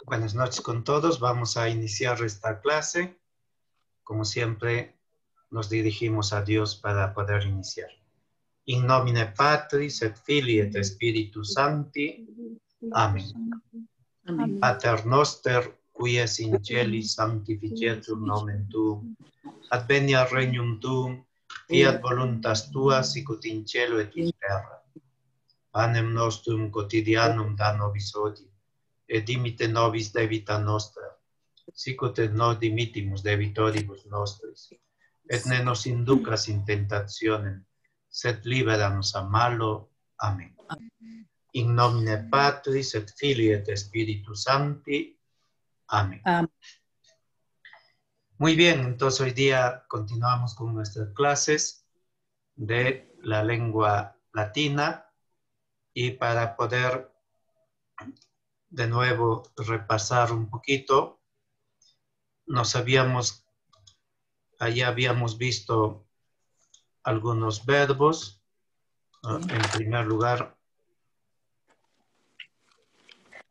Buenas noches con todos. Vamos a iniciar esta clase. Como siempre, nos dirigimos a Dios para poder iniciar. In nomine Patris et Filii et Spiritus Sancti. Amén. Amén. Pater noster, qui es in celis, sanctificetur nomen tuum. Adveniat regnum tuum, fiat voluntas tua, sicut in cielo et in terra. Panem nostrum quotidianum da nobis hodie, et dimite nobis debita nostra, sicut et nos dimittimus debitoribus nostris, et ne nos inducas in tentationem, sed libera nos a malo. Amén. In nomine Patris et Filii et Spiritus Sancti. Amén. Muy bien, entonces hoy día continuamos con nuestras clases de la lengua latina y para poder de nuevo repasar un poquito, allá habíamos visto algunos verbos. En primer lugar,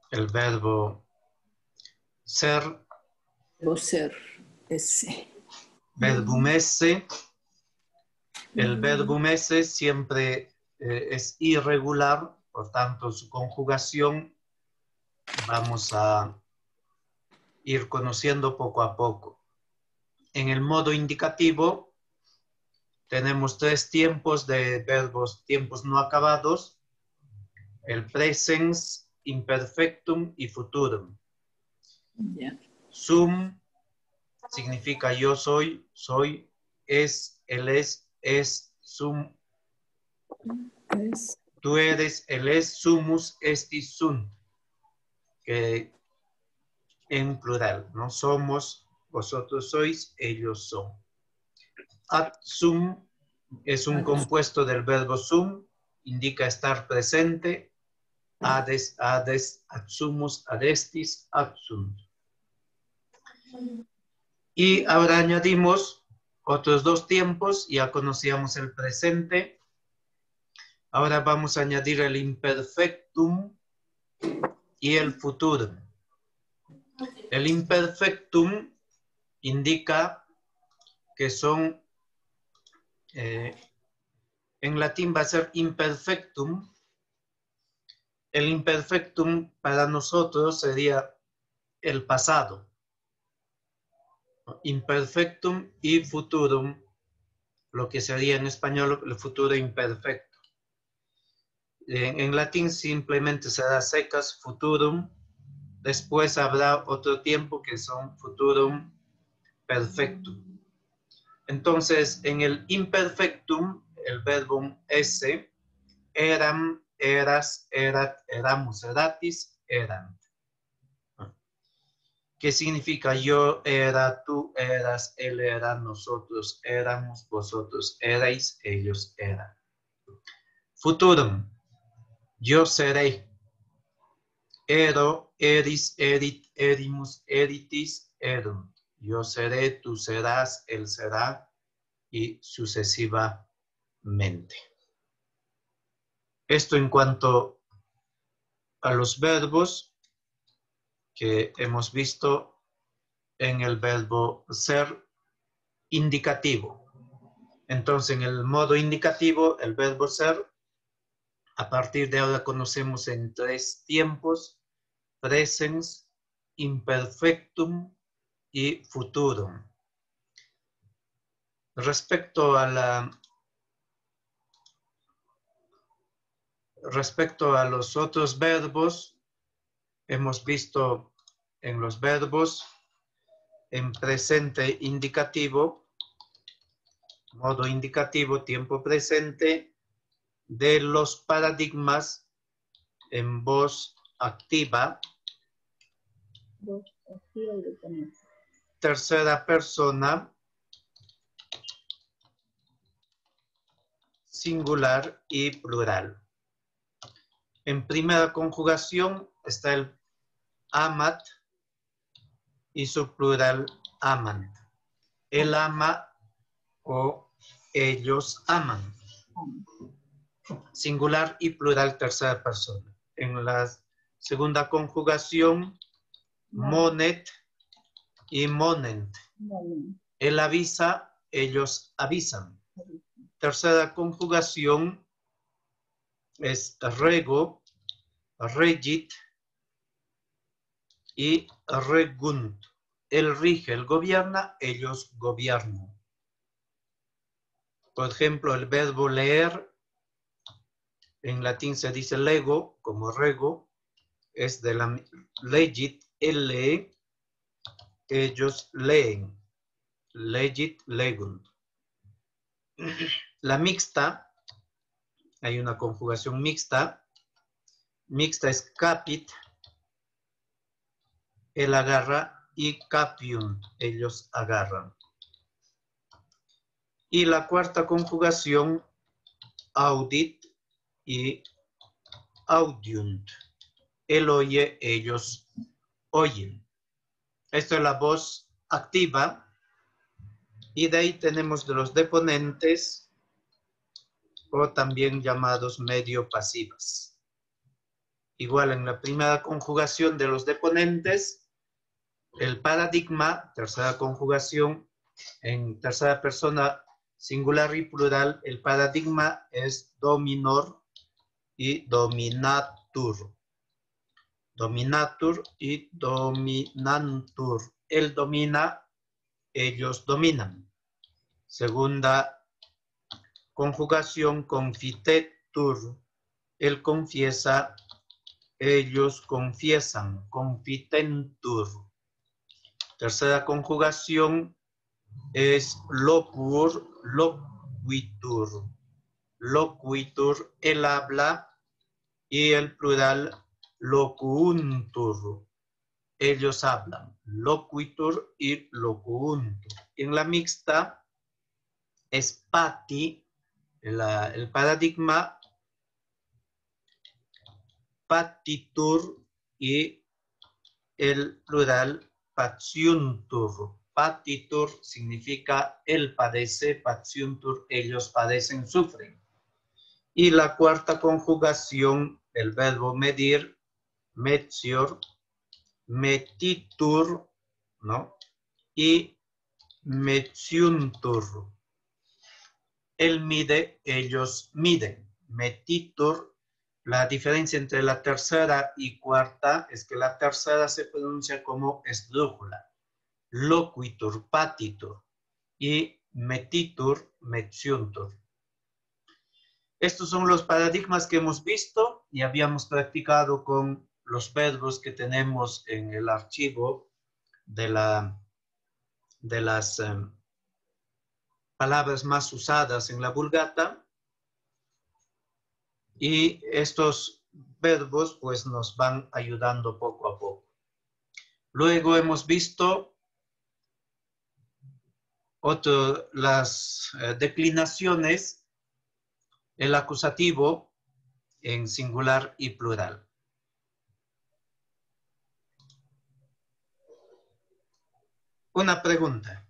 el verbo ser. Ser, ese. Verbum esse. El verbum esse siempre es irregular, por tanto su conjugación vamos a ir conociendo poco a poco. En el modo indicativo tenemos tres tiempos de verbos, tiempos no acabados: el presens, imperfectum y futurum. Yeah. Sum significa yo soy, es, él es, sum. Tú eres, él es, sumus, estis, sunt. Que en plural, ¿no? Somos, vosotros sois, ellos son. Ad sum es un compuesto del verbo sum, indica estar presente. Ades, ades, ad sumus, ad estis, ad sunt. Y ahora añadimos otros dos tiempos. Ya conocíamos el presente. Ahora vamos a añadir el imperfectum y el futurum. El imperfectum indica que son, en latín va a ser imperfectum. El imperfectum para nosotros sería el pasado. Imperfectum y futurum, lo que sería en español el futuro imperfecto. En latín simplemente será secas futurum. Después habrá otro tiempo que son futurum perfectum. Entonces, en el imperfectum, el verbum esse, eram, eras, erat, eramus, eratis, eran. ¿Qué significa? Yo era, tú eras, él era, nosotros éramos, vosotros erais, ellos eran. Futurum. Yo seré. Ero, eris, erit, erimus, eritis, erunt. Yo seré, tú serás, él será, y sucesivamente. Esto en cuanto a los verbos que hemos visto en el verbo ser indicativo. Entonces, en el modo indicativo, el verbo ser, a partir de ahora conocemos en tres tiempos: presens, imperfectum y futurum. Respecto a los otros verbos, hemos visto en los verbos en presente indicativo, modo indicativo, tiempo presente, de los paradigmas en voz activa, tercera persona, singular y plural. En primera conjugación está el amat y su plural aman. Él ama o ellos aman. Singular y plural tercera persona. En la segunda conjugación monet y monent. Él avisa, ellos avisan. Tercera conjugación es rego, regit y regunt. Él rige, él gobierna, ellos gobiernan. Por ejemplo, el verbo leer, en latín se dice lego, como rego, es de la legit, él lee, ellos leen. Legit, legunt. La mixta, hay una conjugación mixta. Mixta es capit, él agarra, y capiunt, ellos agarran. Y la cuarta conjugación, audit y audiunt. Él oye, ellos oyen. Esto es la voz activa. Y de ahí tenemos de los deponentes, o también llamados medio pasivas. Igual en la primera conjugación de los deponentes, el paradigma, tercera conjugación, en tercera persona singular y plural, el paradigma es dominor y dominatur. Dominatur y dominantur. Él domina, ellos dominan. Segunda conjugación, confitetur. Él confiesa, ellos confiesan. Confitentur. Tercera conjugación es loquur, loquitur. Loquitur, él habla, y el plural, locuuntur. Ellos hablan. Loquitur y locuuntur. En la mixta es pati, el paradigma, patitur, y el plural, patiuntur. Patitur significa él padece, patiuntur, ellos padecen, sufren. Y la cuarta conjugación, el verbo medir, metior, metitur, ¿no? Y metiuntur. Él mide, ellos miden. Metitur. La diferencia entre la tercera y cuarta es que la tercera se pronuncia como esdrújula. Loquitur, patitur. Y metitur, metiuntur. Estos son los paradigmas que hemos visto y habíamos practicado con los verbos que tenemos en el archivo de las palabras más usadas en la Vulgata. Y estos verbos pues nos van ayudando poco a poco. Luego hemos visto las declinaciones, el acusativo en singular y plural. Una pregunta.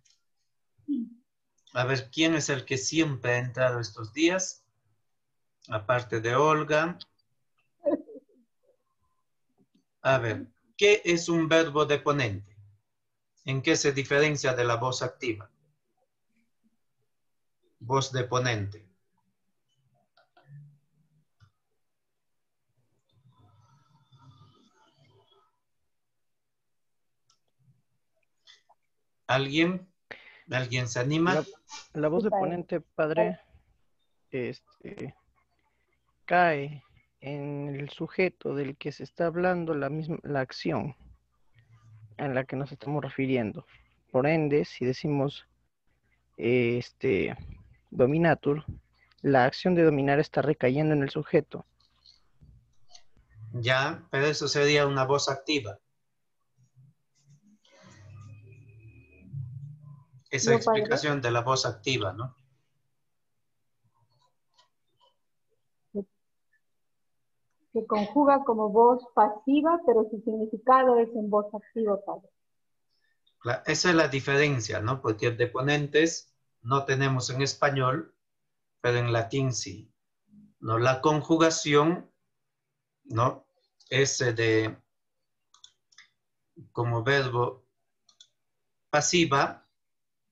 A ver, ¿quién es el que siempre ha entrado estos días? Aparte de Olga. A ver, ¿qué es un verbo deponente? ¿En qué se diferencia de la voz activa? Voz deponente. ¿Alguien? ¿Alguien se anima? La voz de ponente, padre, cae en el sujeto del que se está hablando la acción en la que nos estamos refiriendo. Por ende, si decimos dominatur, la acción de dominar está recayendo en el sujeto. Ya, pero eso sería una voz activa. Esa explicación de la voz activa, ¿no? Se conjuga como voz pasiva, pero su significado es en voz activa, padre. Esa es la diferencia, ¿no? Porque deponentes no tenemos en español, pero en latín sí. ¿No? La conjugación, ¿no? Es como verbo pasiva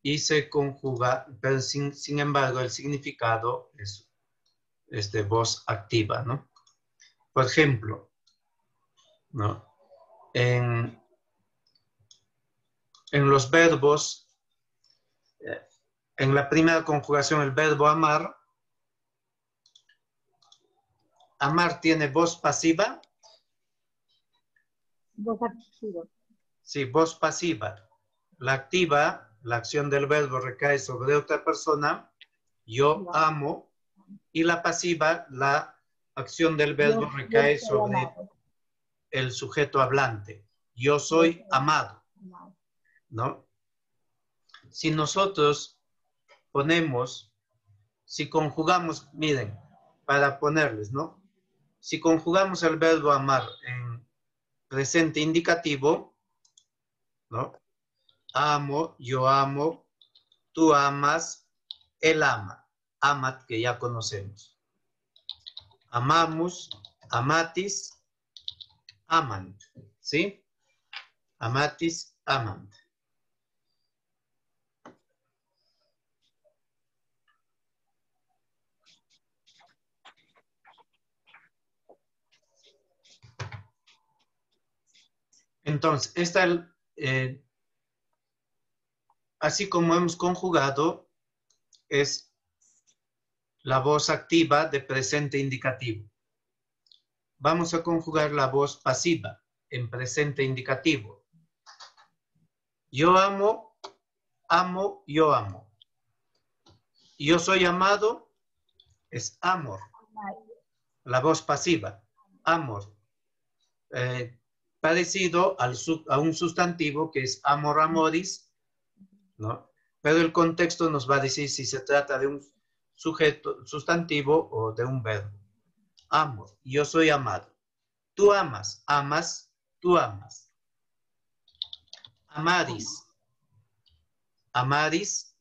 y se conjuga, pero sin embargo el significado es de voz activa, ¿no? Por ejemplo, ¿no? En los verbos, en la primera conjugación, el verbo amar, amar tiene voz pasiva. Voz activa. Sí, voz pasiva. La activa, la acción del verbo recae sobre otra persona, yo amo, y la pasiva, la acción del verbo recae sobre el sujeto hablante. Yo soy amado, ¿no? Si nosotros ponemos, si conjugamos, miren, para ponerles, ¿no? Si conjugamos el verbo amar en presente indicativo, ¿no? Amo, yo amo, tú amas, él ama. Amat, que ya conocemos. Amamos, amatis, amant. ¿Sí? Amatis, amant. Entonces, así como hemos conjugado, es la voz activa de presente indicativo. Vamos a conjugar la voz pasiva en presente indicativo. Yo amo, amo, yo amo. Yo soy amado, es amor. La voz pasiva, amor. Parecido a un sustantivo que es amor amoris, ¿no? Pero el contexto nos va a decir si se trata de un sujeto, sustantivo o de un verbo. Amor, yo soy amado. Tú amas, amas, tú amas. Amaris, amaris,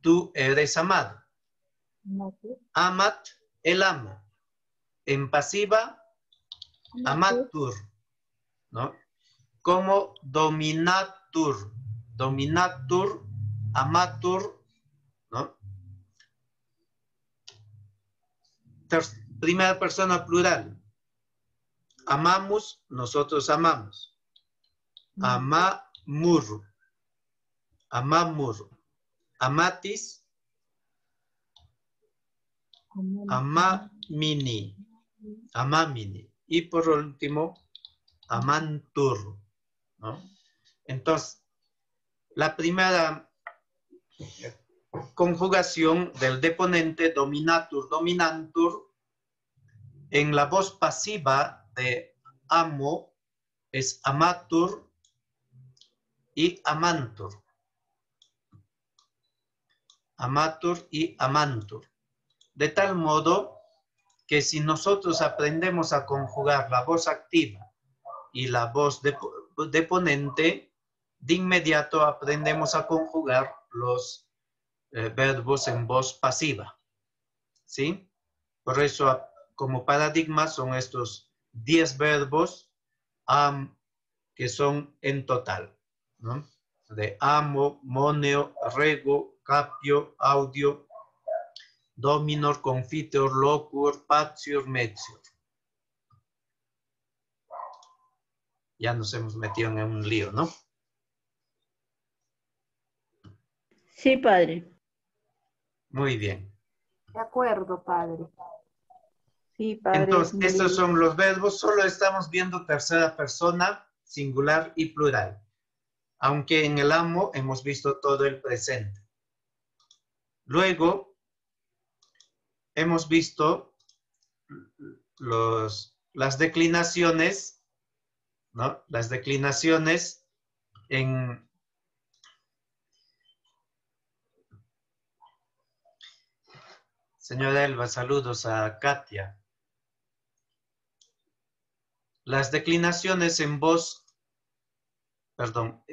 tú eres amado. Amat, él ama. En pasiva, amatur, ¿no? Como dominatur, dominatur, amatur, ¿no? Primera persona plural. Amamos, nosotros amamos. Amamur, amamur. Amatis, amamini, amamini. Y por último, amantur, ¿no? Entonces, la primera conjugación del deponente dominatur, dominantur, en la voz pasiva de amo es amatur y amantur. Amatur y amantur. De tal modo que si nosotros aprendemos a conjugar la voz activa y la voz deponente, de inmediato aprendemos a conjugar los verbos en voz pasiva. ¿Sí? Por eso, como paradigma, son estos 10 verbos que son en total, ¿no? De amo, moneo, rego, capio, audio, dominor, confiteor, locur, patior, metior. Ya nos hemos metido en un lío, ¿no? Sí, padre. Muy bien. De acuerdo, padre. Sí, padre. Entonces, estos son los verbos. Solo estamos viendo tercera persona, singular y plural. Aunque en el amo hemos visto todo el presente. Luego, hemos visto las declinaciones, ¿no? Las declinaciones en... Señora Elba, saludos a Katia. Las declinaciones en voz, perdón,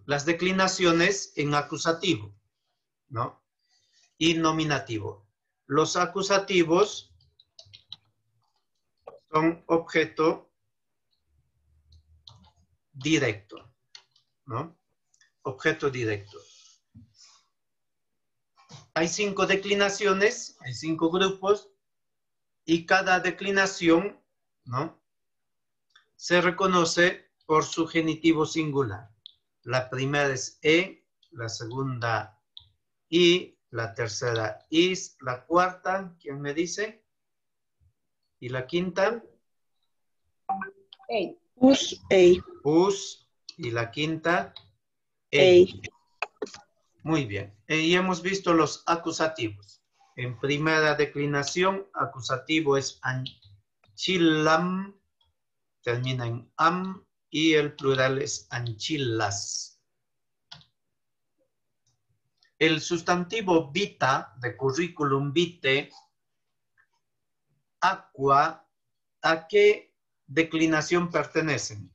las declinaciones en acusativo, ¿no? Y nominativo. Los acusativos son objeto directo, ¿no? Objeto directo. Hay 5 declinaciones, hay 5 grupos, y cada declinación, ¿no?, se reconoce por su genitivo singular. La primera es E, la segunda I, la tercera is, la cuarta, ¿quién me dice? Y la quinta, Ey. Us, ei. us, y la quinta, Ei. ei. Muy bien. Y hemos visto los acusativos. En primera declinación, acusativo es anchillam, termina en am, y el plural es anchillas. El sustantivo vita, de curriculum vitae, aqua, ¿a qué declinación pertenecen?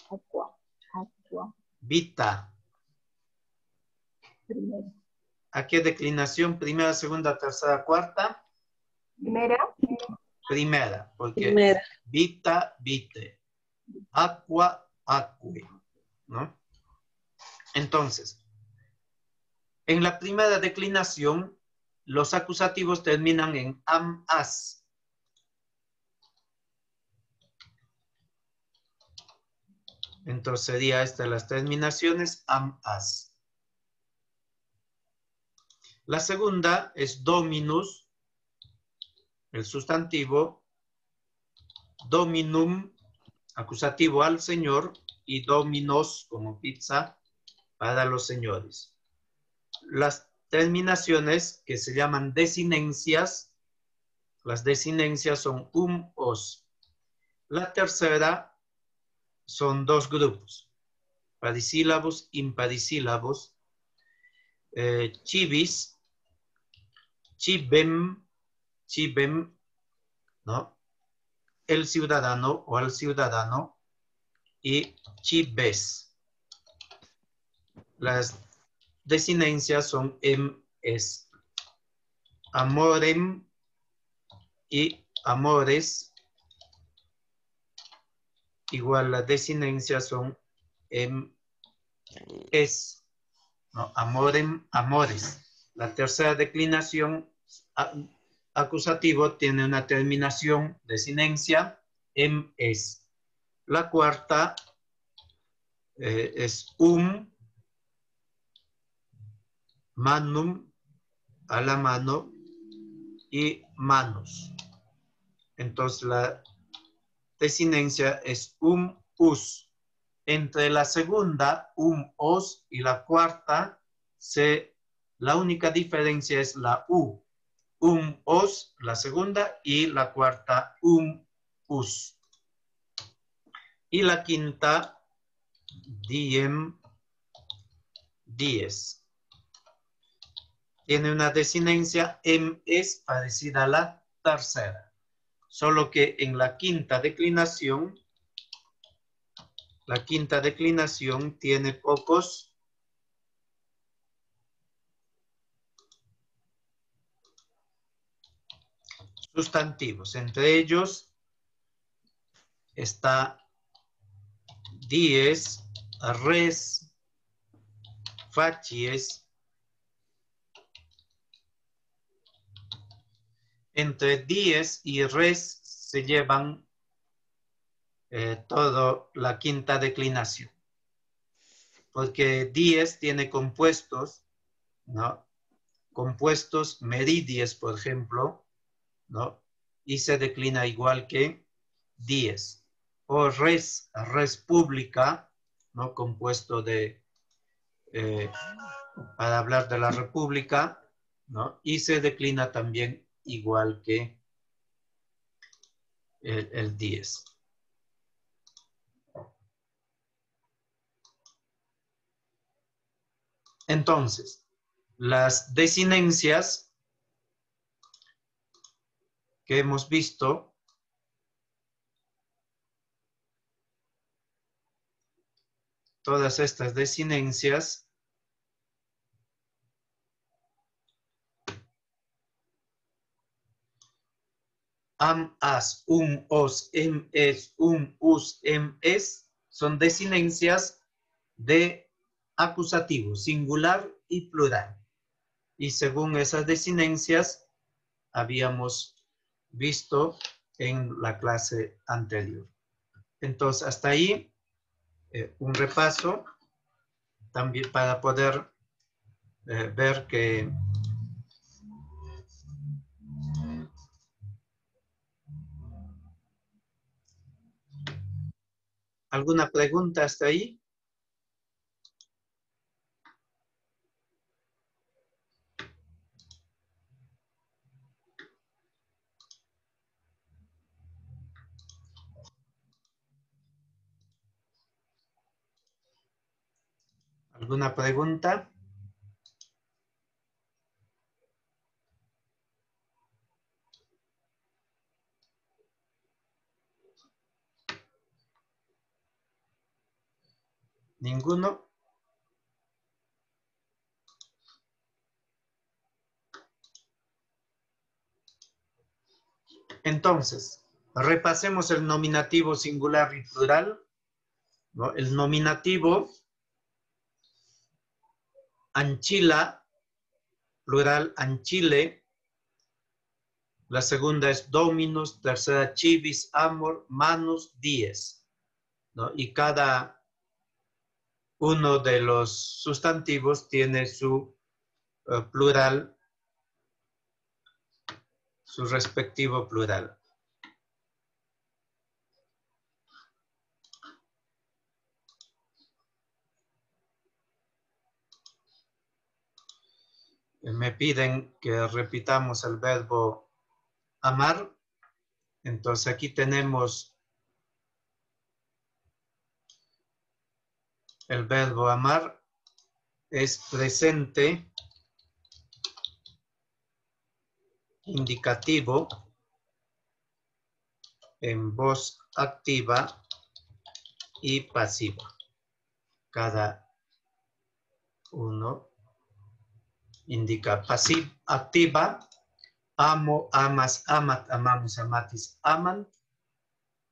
Aqua. Aqua. Vita. Primera. ¿A qué declinación? Primera, segunda, tercera, cuarta. Primera. Primera, porque Primera. vita, vite. Aqua, aquae, ¿no? Entonces, en la primera declinación, los acusativos terminan en am, as. Entonces sería esta las terminaciones am, as. La segunda es dominus, el sustantivo, dominum, acusativo al señor, y dominos como pizza para los señores. Las terminaciones que se llaman desinencias, las desinencias son os. La tercera son 2 grupos, parisílabos, imparisílabos, chivis, chibem, chibem, ¿no? El ciudadano o al ciudadano, y chibes. Las desinencias son es. Amorem y amores, igual las desinencias son es, ¿no? Amorem, amores. La tercera declinación, acusativo, tiene una terminación, desinencia, es. La cuarta es manum, a la mano, y manos. Entonces la desinencia es us. Entre la segunda, os, y la cuarta, la única diferencia es la u. Os, la segunda, y la cuarta, us. Y la quinta, diem, dies. Tiene una desinencia, es parecida a la tercera. Solo que en la quinta declinación tiene pocos sustantivos. Entre ellos está dies, res, facies. Entre dies y res se llevan toda la quinta declinación. Porque dies tiene compuestos, ¿no? Compuestos meridies, por ejemplo, ¿no? Y se declina igual que dies. O res pública, ¿no? Compuesto de, para hablar de la república, ¿no? Y se declina también igual que el dies. Entonces, las desinencias que hemos visto todas estas desinencias am, as, os, es, us, es, son desinencias de acusativo, singular y plural. Y según esas desinencias, habíamos visto en la clase anterior. Entonces, hasta ahí, un repaso también para poder ver que ¿alguna pregunta hasta ahí? ¿Alguna pregunta? ¿Ninguno? Entonces, repasemos el nominativo singular y plural, ¿no? El nominativo, anchila, plural anchile. La segunda es dominus, tercera civis, amor, manus, dies, ¿no? Y cada uno de los sustantivos tiene su plural, su respectivo plural. Me piden que repitamos el verbo amar. Entonces aquí tenemos el verbo amar, es presente, indicativo, en voz activa y pasiva. Cada uno indica pasiva, activa, amo, amas, amat, amamos, amatis, aman.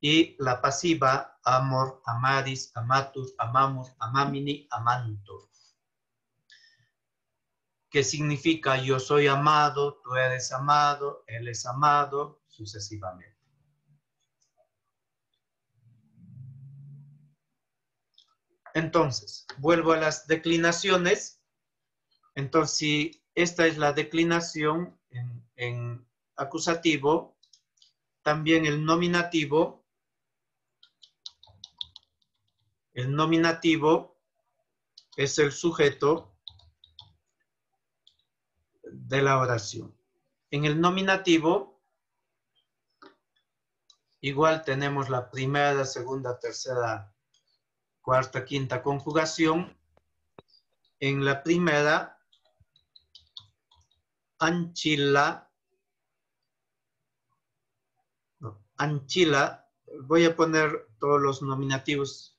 Y la pasiva, amor, amaris, amatur, amamur, amamini, amantur. Que significa yo soy amado, tú eres amado, él es amado, sucesivamente. Entonces, vuelvo a las declinaciones. Entonces, si esta es la declinación en acusativo, también el nominativo es el sujeto de la oración. En el nominativo, igual tenemos la primera, segunda, tercera, cuarta, quinta conjugación. En la primera, anchila, voy a poner todos los nominativos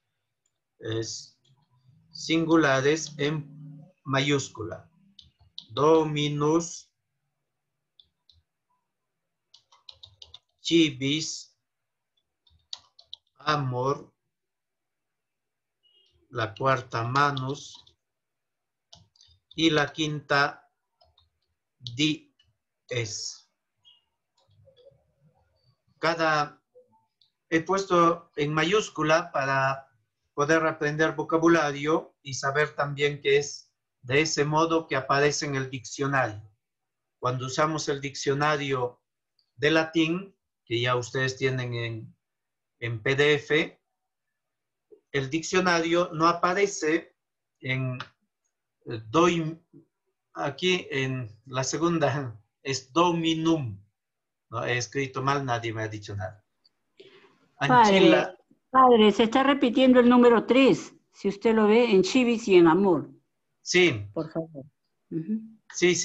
singulares en mayúscula. Dominus, civis, amor, la cuarta manus y la quinta dies. He puesto en mayúscula para poder aprender vocabulario y saber también que es de ese modo que aparece en el diccionario. Cuando usamos el diccionario de latín, que ya ustedes tienen en PDF, el diccionario no aparece en aquí en la segunda es dominum. No he escrito mal, nadie me ha dicho nada. Anchila. Padre, se está repitiendo el número 3, si usted lo ve, en civis y en amor. Sí. Por favor. Sí.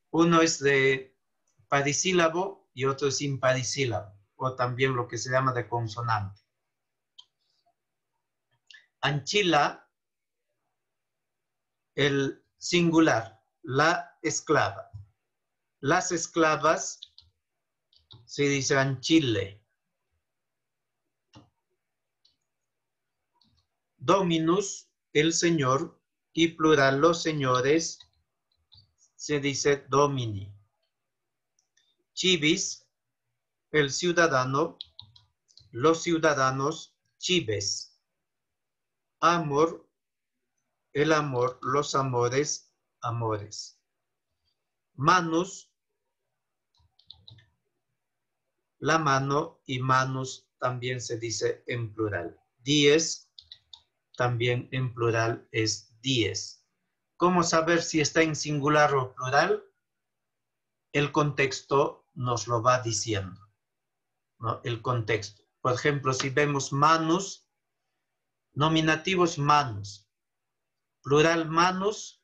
Uno es de parisílabo y otro es imparisílabo, o también lo que se llama de consonante. Anchila, el singular, la esclava. Las esclavas si dicen Chile. Dominus, el señor, y plural los señores, se dice domini. Civis, el ciudadano, los ciudadanos, cives. Amor, el amor, los amores, amores. Manus, la mano, y manus también se dice en plural. Dies, también en plural es dies. ¿Cómo saber si está en singular o plural? El contexto nos lo va diciendo, ¿no? El contexto. Por ejemplo, si vemos manus, nominativos manus, plural manus,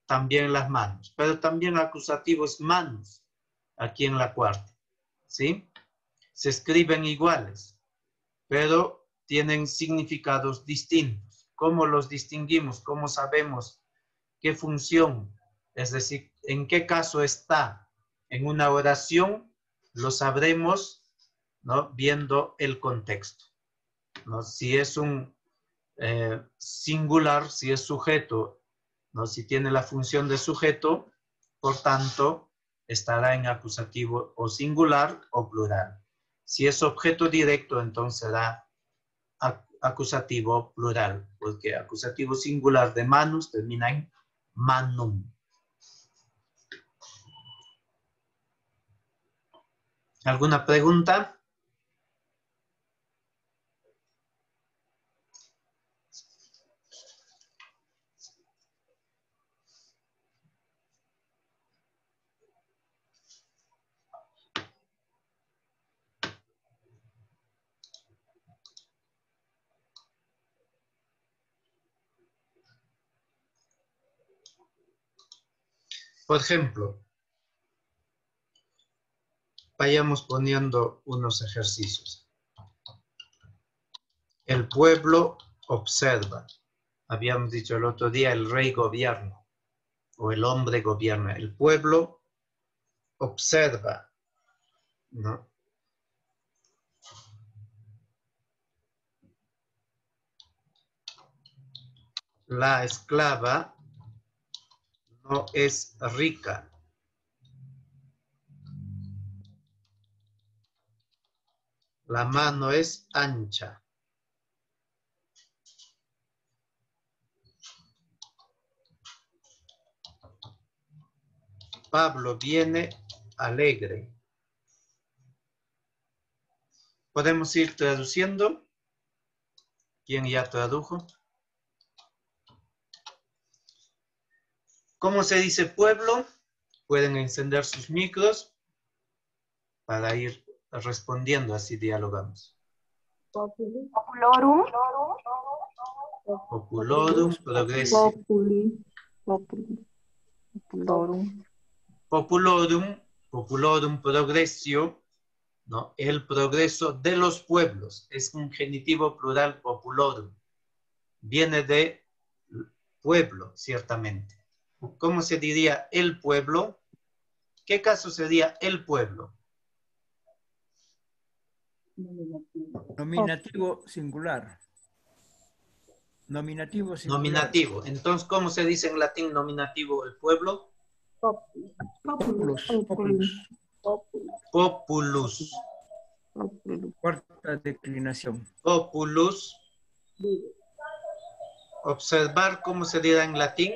también las manos, pero también acusativos manus, aquí en la cuarta, ¿sí? Se escriben iguales, pero tienen significados distintos. ¿Cómo los distinguimos? ¿Cómo sabemos qué función? Es decir, ¿en qué caso está en una oración? Lo sabremos, ¿no? Viendo el contexto, ¿no? Si es un singular, si es sujeto, ¿no? Si tiene la función de sujeto, por tanto, estará en acusativo o singular o plural. Si es objeto directo, entonces será acusativo plural, porque acusativo singular de manus termina en manum. ¿Alguna pregunta? Por ejemplo, vayamos poniendo unos ejercicios. El pueblo observa. Habíamos dicho el otro día, el rey gobierna o el hombre gobierna. El pueblo observa, ¿no? La esclava no es rica. La mano es ancha. Pablo viene alegre. ¿Podemos ir traduciendo? ¿Quién ya tradujo? ¿Cómo se dice pueblo? Pueden encender sus micros para ir respondiendo, así dialogamos. Populorum. Populorum progressio. Populorum progressio, ¿no? El progreso de los pueblos. Es un genitivo plural populorum. Viene de pueblo, ciertamente. ¿Cómo se diría el pueblo? ¿Qué caso sería el pueblo? Nominativo singular. Nominativo singular. Nominativo. Entonces, ¿cómo se dice en latín nominativo el pueblo? Populus. Populus. Cuarta declinación. Populus. Observar, ¿cómo se dirá en latín?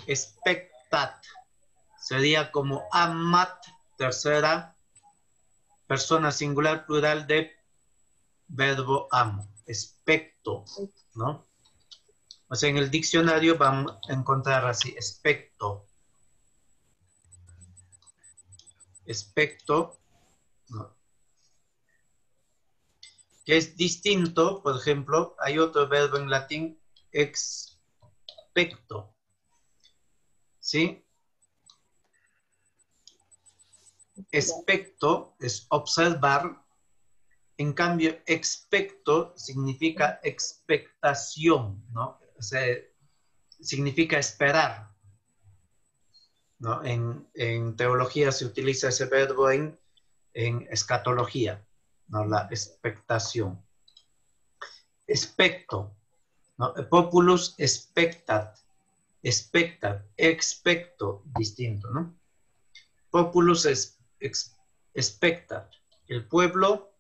Spectat. Sería como amat, tercera persona singular plural de verbo amo. Specto, ¿no? O sea, en el diccionario vamos a encontrar así, specto. Specto, ¿no? Que es distinto, por ejemplo, hay otro verbo en latín, expecto. ¿Sí? Expecto es observar, en cambio, expecto significa expectación, ¿no? O sea, significa esperar. ¿no? En teología se utiliza ese verbo en escatología, ¿no? La expectación. Expecto, ¿no? Populus expectat, expecto, distinto, ¿no? Populus expectat, el pueblo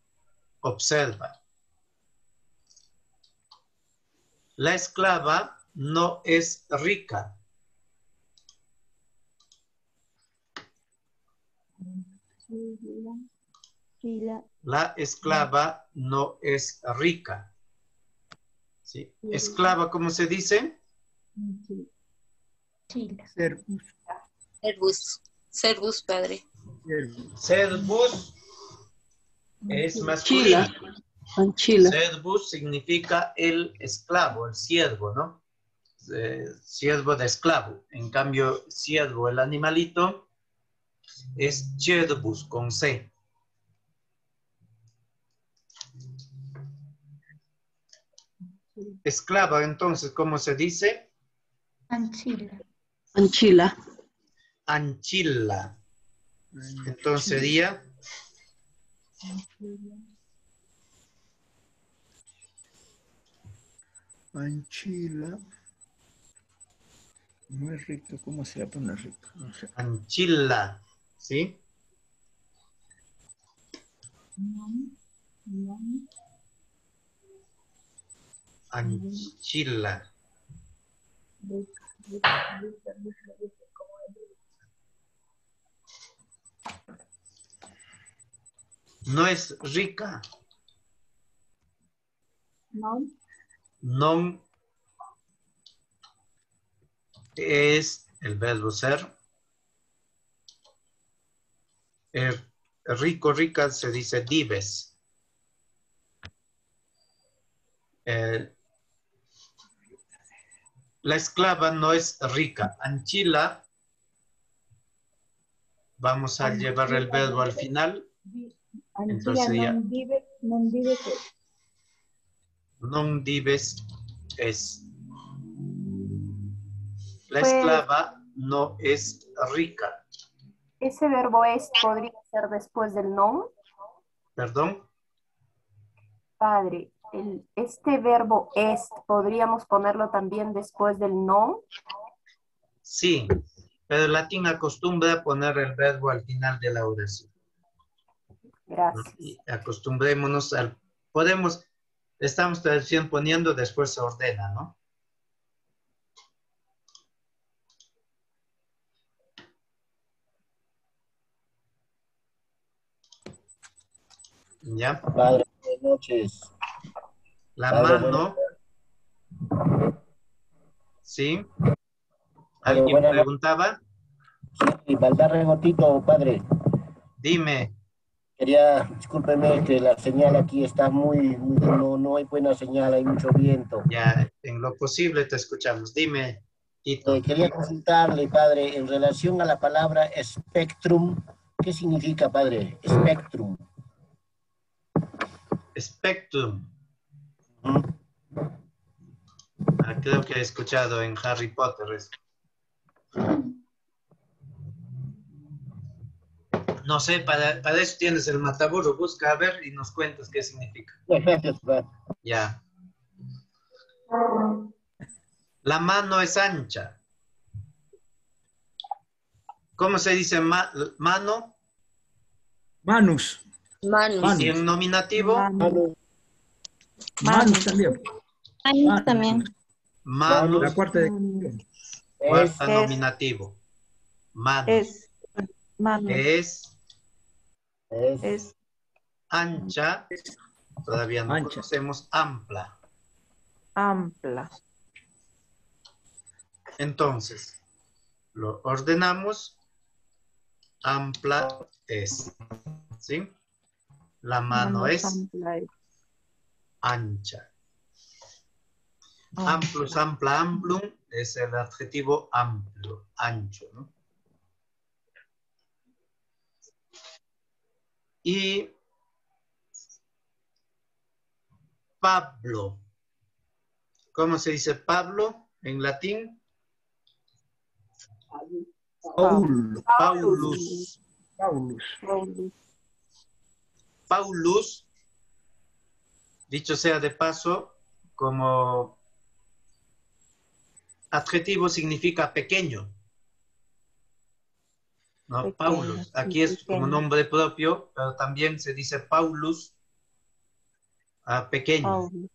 observa. La esclava no es rica. La esclava no es rica. ¿Sí? Esclava, ¿cómo se dice? Servus. Servus, padre. Servus es masculino. Anchila. Servus significa el esclavo, el siervo, ¿no? Siervo de esclavo. En cambio, siervo, el animalito, es cervus con C. Esclava, entonces, ¿cómo se dice? Anchila. Anchilla. Entonces sería Anchila. No es rico. ¿Cómo se va a poner rico? No sé. anchilla, ¿sí? Anchilla. No es rica. Non es el verbo ser. Rico, rica se dice dives. La esclava no es rica. Anchila, vamos a llevar el verbo al final. Entonces ya. Non dives es. La esclava no es rica. Ese verbo es podría ser después del non. ¿Perdón? Padre, este verbo es, ¿podríamos ponerlo también después del non? Sí, pero el latín acostumbra a poner el verbo al final de la oración. Gracias. Y acostumbrémonos al... Podemos, estamos traduciendo poniendo, después se ordena, ¿no? ¿Ya? Padre, buenas noches. La Padre, mano... ¿Sí? Padre, ¿Alguien buenas noches. preguntaba? Sí, Valdar Regotito, padre. Dime. Discúlpeme que la señal aquí está no hay buena señal, hay mucho viento. Ya, en lo posible te escuchamos. Dime, Tito. Quería consultarle, padre, en relación a la palabra spectrum, ¿qué significa, padre? Spectrum. Spectrum. Creo que he escuchado en Harry Potter eso. No sé, para eso tienes el mataburro. Busca a ver y nos cuentas qué significa. Gracias, padre. Ya. La mano es ancha. ¿Cómo se dice mano? Manus. Manus. ¿Y en nominativo? Manus también. Manus también. Manus. La cuarta de... Cuarta nominativo. Manus. Es ancha. Todavía no conocemos. Ampla. Entonces, lo ordenamos. Ampla es. ¿Sí? La mano es ancha. Amplus, ampla, amplum es el adjetivo amplio, ancho, ¿no? Y Pablo. ¿Cómo se dice Pablo en latín? Paulus. Paulus. Paulus. Paulus, dicho sea de paso, como adjetivo significa pequeño. ¿No? Pequeño, Paulus, aquí sí, es como pequeño. nombre propio, pero también se dice Paulus a pequeño. Paulus.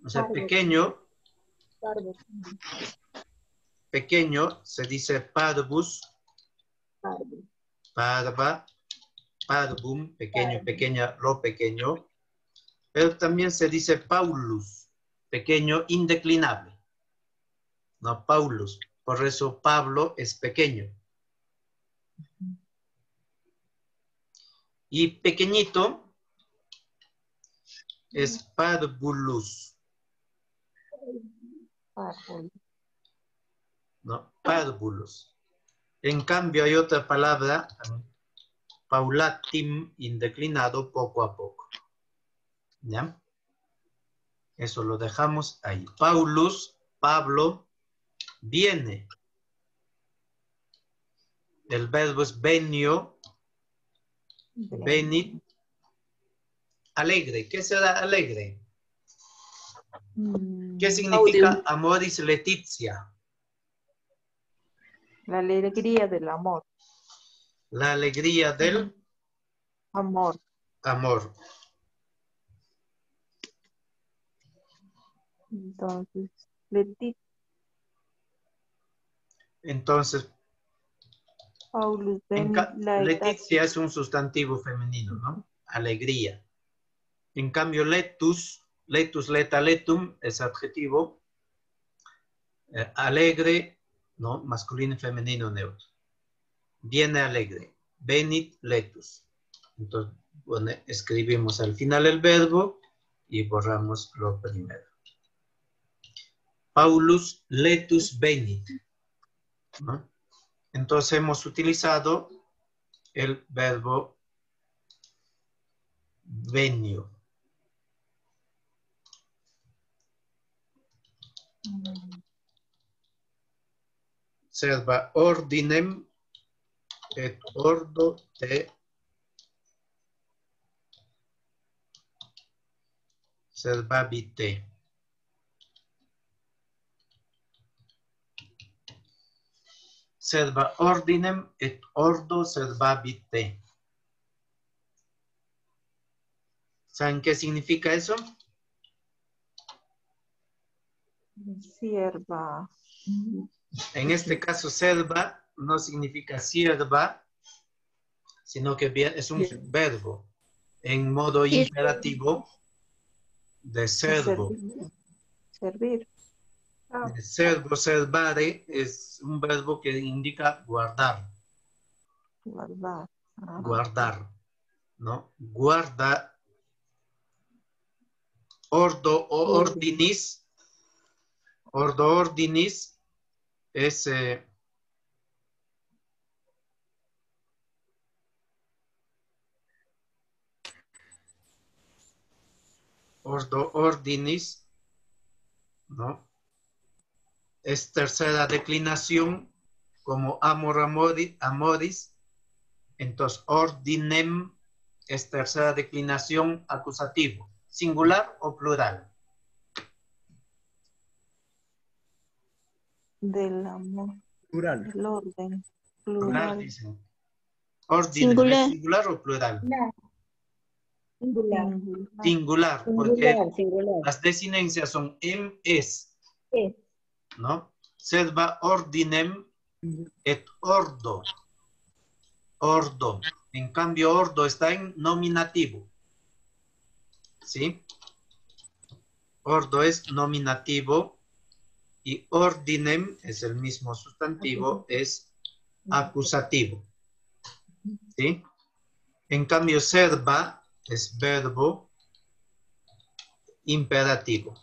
O sea, Parvus. Parvus. pequeño se dice parvus, Parvus. parva, parvum, pequeño, pequeña, lo pequeño. Pero también se dice Paulus, pequeño, indeclinable. No, Paulus. Por eso Pablo es pequeño. Y pequeñito es parvulus. Parvulus. ¿No? Parvulus. En cambio hay otra palabra, paulatim, indeclinado, poco a poco. ¿Ya? Eso lo dejamos ahí. Paulus, Pablo, viene. El verbo es venio, venit, alegre. ¿Qué será alegre? ¿Qué significa amoris laetitia? La alegría del amor. La alegría del Amor. amor. Entonces, Letitia. Entonces, Paulus, venit, Leticia es un sustantivo femenino, ¿no? Alegría. En cambio, letus, leta, letum es adjetivo. Alegre, ¿no? Masculino y femenino neutro. Viene alegre. Venit letus. Entonces, bueno, escribimos al final el verbo y borramos lo primero. Paulus letus venit, ¿no? Entonces hemos utilizado el verbo venio. Serva ordinem et ordo te servabite. Serva ordinem et ordo servabite. ¿Saben qué significa eso? Sierva. En este caso, serva no significa sierva, sino que es un verbo en modo imperativo de servo. Servir. Servo, servare, es un verbo que indica guardar. Guardar. Guardar, ¿no? Guarda. Ordo o ordinis. Ordo ordinis es ordo ordinis, ¿no? Es tercera declinación como amor amoris. Entonces ordinem es tercera declinación acusativo. ¿Singular o plural? Del amor. Plural. El orden. Plural dicen. Ordinem, Singular. ¿es singular o plural? Singular. Singular, porque Singular. las desinencias son es, ¿no? Serva ordinem et ordo. Ordo. En cambio, ordo está en nominativo. ¿Sí? Ordo es nominativo y ordinem es el mismo sustantivo, es acusativo. ¿Sí? En cambio, serva es verbo imperativo.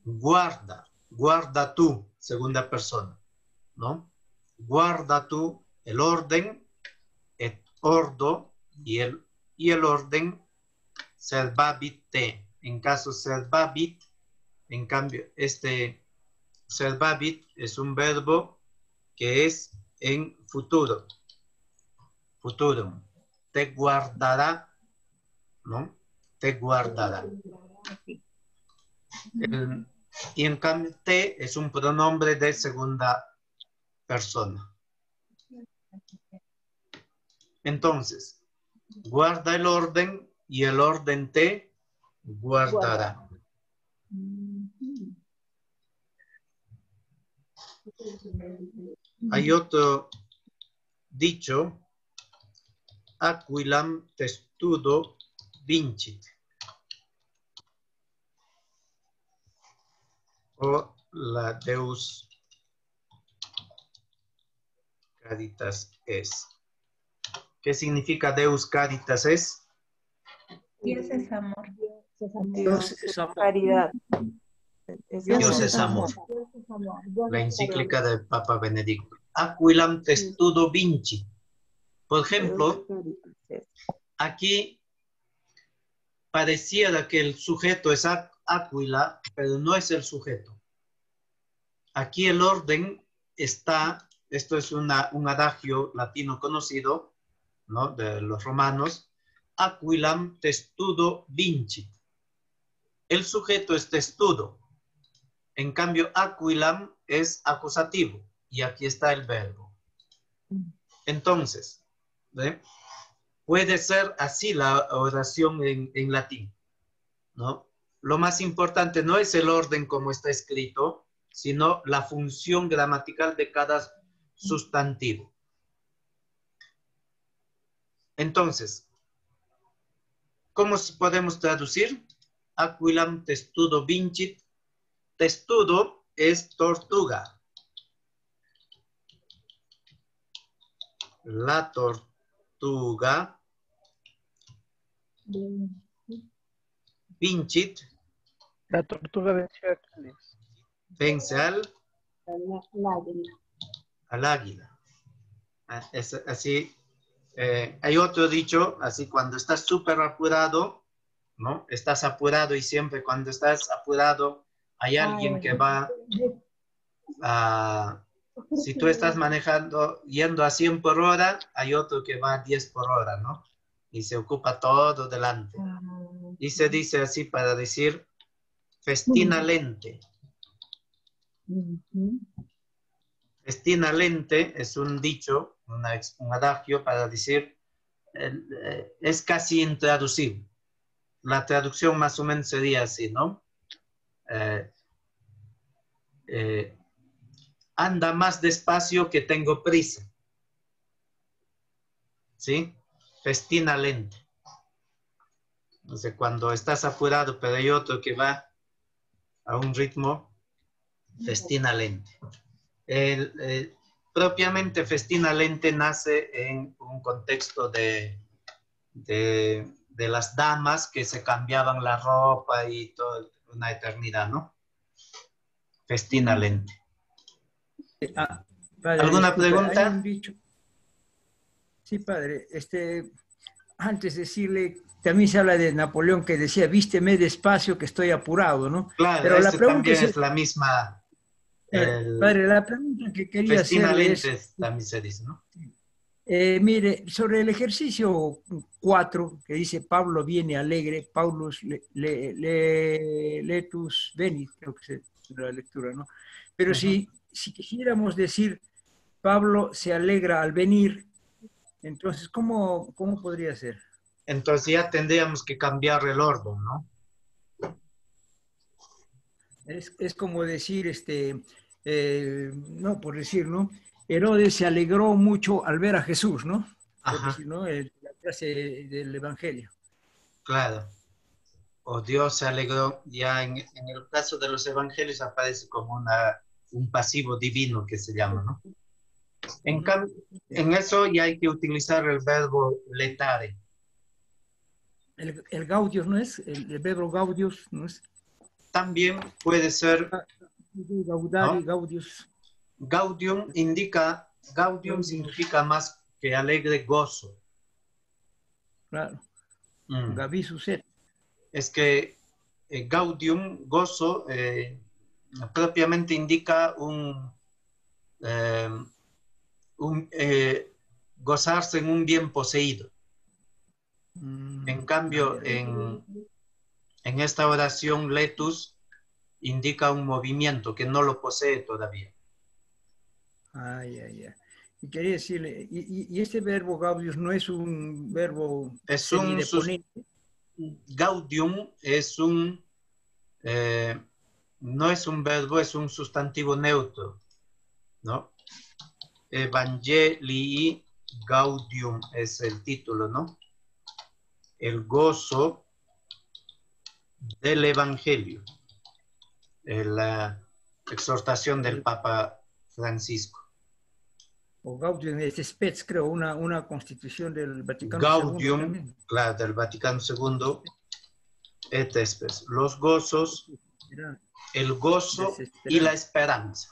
Guarda. Guarda tú, segunda persona, ¿no? Guarda tú el orden, et ordo, y el orden servabit te. En caso servabit, en cambio, este servabit es un verbo que es en futuro. Futuro. Te guardará, ¿no? Te guardará. Y en cambio, te es un pronombre de segunda persona. Entonces, guarda el orden y el orden te guardará. Hay otro dicho, aquilam testudo vincit. O la Deus Caritas es. ¿Qué significa Deus Caritas es? Dios es amor. Dios es caridad. Dios es amor. La encíclica del Papa Benedicto. Aquilam testudo vincit. Por ejemplo, aquí pareciera que el sujeto es Aquila, pero no es el sujeto. Aquí el orden está, esto es un adagio latino conocido, ¿no? De los romanos, aquilam testudo vincit. El sujeto es testudo. En cambio, aquilam es acusativo. Y aquí está el verbo. Entonces, ¿ve? Puede ser así la oración en latín, ¿no? Lo más importante no es el orden como está escrito, sino la función gramatical de cada sustantivo. Entonces, ¿cómo podemos traducir? Aquilam testudo vincit. Testudo es tortuga. La tortuga vincit. La tortuga venció a Aquiles. Vence al águila. Es así. Hay otro dicho, así cuando estás súper apurado, ¿no? Estás apurado y siempre cuando estás apurado hay alguien que va a... Si tú estás manejando, yendo a 100 por hora, hay otro que va a 10 por hora, ¿no? Y se ocupa todo delante. Y se dice así para decir festina lente. Festina lente es un dicho, un adagio para decir, es casi intraducible. La traducción más o menos sería así, ¿no? Anda más despacio que tengo prisa. ¿Sí? Festina lente. No sé, cuando estás apurado, pero hay otro que va a un ritmo, festina lente. Propiamente festina lente nace en un contexto de las damas que se cambiaban la ropa y toda una eternidad, ¿no? Festina lente. Padre, ¿Alguna disculpe, pregunta? hay un dicho. Sí, padre. Antes de decirle, también se habla de Napoleón que decía, vísteme despacio que estoy apurado, ¿no? Claro, pero la pregunta también es la misma. Padre, la pregunta que quería festina hacerle lente es, también se dice, ¿no? mire, sobre el ejercicio 4, que dice Pablo viene alegre, Paulus letus venit, creo que es la lectura, ¿no? Pero si quisiéramos decir Pablo se alegra al venir, entonces, ¿cómo podría ser? Entonces ya tendríamos que cambiar el orden, ¿no? Es como decir, no, por decir, ¿no? Herodes se alegró mucho al ver a Jesús, ¿no? Por decir, ¿no? La clase del Evangelio. Claro. O Dios se alegró, ya en el caso de los evangelios aparece como un pasivo divino que se llama, ¿no? En cambio, en eso ya hay que utilizar el verbo letare. El gaudios, ¿no es? El verbo gaudios, ¿no es? También puede ser... Gaudari, ¿no? gaudios. Gaudium significa más que alegre, gozo. Claro. Gavisus et. Es que gaudium, gozo, propiamente indica gozarse en un bien poseído. En cambio, en esta oración, letus indica un movimiento que no lo posee todavía. Ya. Y quería decirle, y este verbo gaudius no es un verbo semideponente. Gaudium es un, no es un verbo, es un sustantivo neutro, ¿no? Evangelii Gaudium es el título, ¿no? El gozo del Evangelio. La exhortación del Papa Francisco. O Gaudium es spets, creo, una constitución del Vaticano Gaudium, II. claro, del Vaticano II, et spes. Los gozos, el gozo y la esperanza.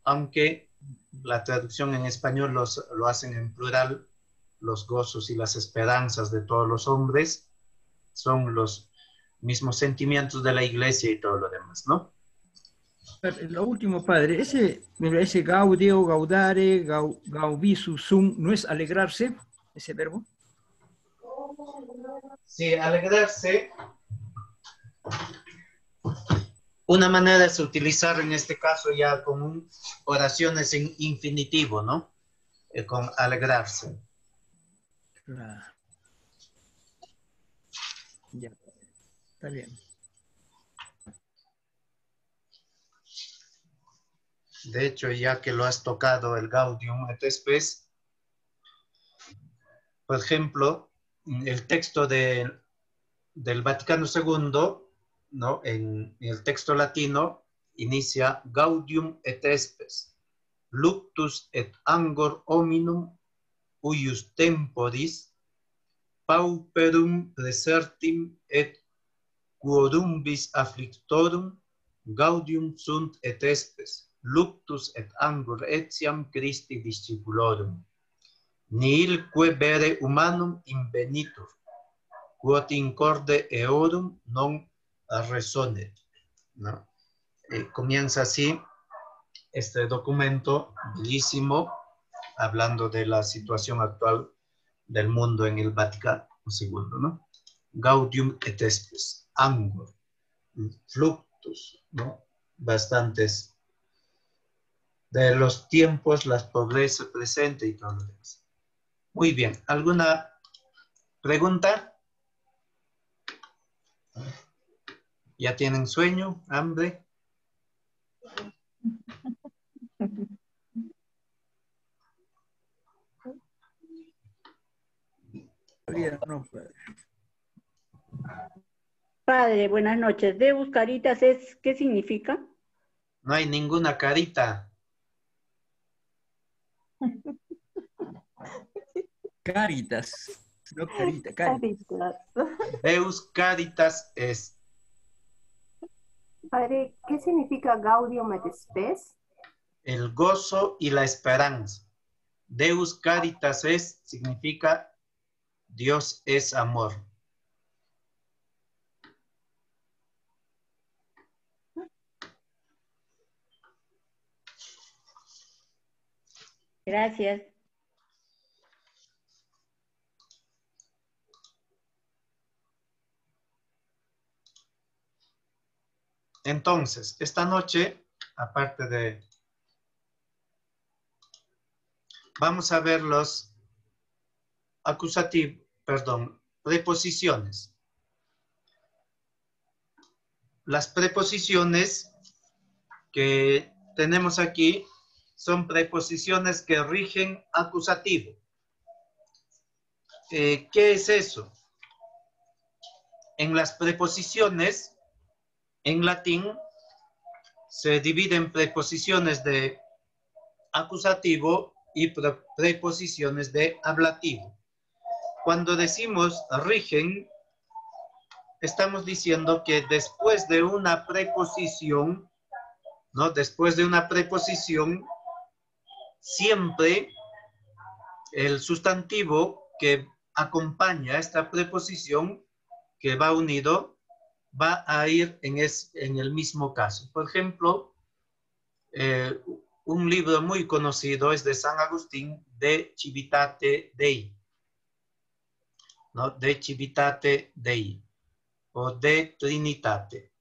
Aunque la traducción en español lo hacen en plural, los gozos y las esperanzas de todos los hombres son los mismos sentimientos de la iglesia y todo lo demás, ¿no? Lo último, padre, ese gaudeo, gaudare, gauvisu, sum, ¿no es alegrarse, ese verbo? Sí, alegrarse. Una manera es utilizar en este caso ya con oraciones en infinitivo, ¿no? Con alegrarse. Claro. Ya, está bien. De hecho, ya que lo has tocado, el Gaudium et Spes, por ejemplo, el texto del Vaticano II, ¿no? En el texto latino, inicia Gaudium et Spes, luctus et angor hominum, huius temporis, pauperum resertim et quorumbis afflictorum, Gaudium sunt et Spes, luctus et angor etiam Christi discipulorum. Nihilque vere humanum invenitur, quod incorde eorum non resonet, ¿no? Comienza así este documento bellísimo, hablando de la situación actual del mundo en el Vaticano II, ¿no? Gaudium et Spes, angor, fluctus, ¿no? Bastantes de los tiempos, las pobrezas presentes y todo lo demás. Muy bien, ¿alguna pregunta? ¿Ya tienen sueño, hambre? No, padre. Padre, buenas noches. Deus Caritas, ¿qué significa? No hay ninguna carita. Caritas. No carita, caritas. Deus Caritas es. Padre, ¿qué significa Gaudium et Spes? El gozo y la esperanza. Deus Caritas es, significa Dios es amor. Gracias. Entonces, esta noche, aparte de... Vamos a ver los acusativos, perdón, preposiciones. Las preposiciones que tenemos aquí son preposiciones que rigen acusativo. ¿Qué es eso? En las preposiciones, en latín, se dividen preposiciones de acusativo y preposiciones de ablativo. Cuando decimos rigen, estamos diciendo que después de una preposición, ¿no? Después de una preposición, siempre el sustantivo que acompaña a esta preposición, que va unido, va a ir en el mismo caso. Por ejemplo, un libro muy conocido es de San Agustín, De Civitate Dei, ¿no? De Civitate Dei o De Trinitate.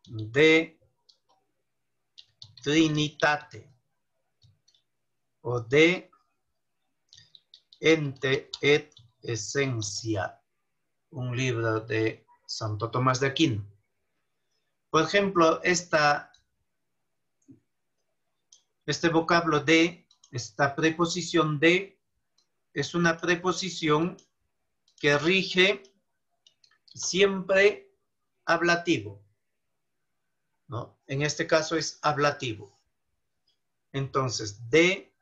De Trinitate o de Ente et Esencia, un libro de Santo Tomás de Aquino. Por ejemplo, este vocablo de, esta preposición de, es una preposición que rige siempre ablativo, ¿no? En este caso es ablativo. Entonces, de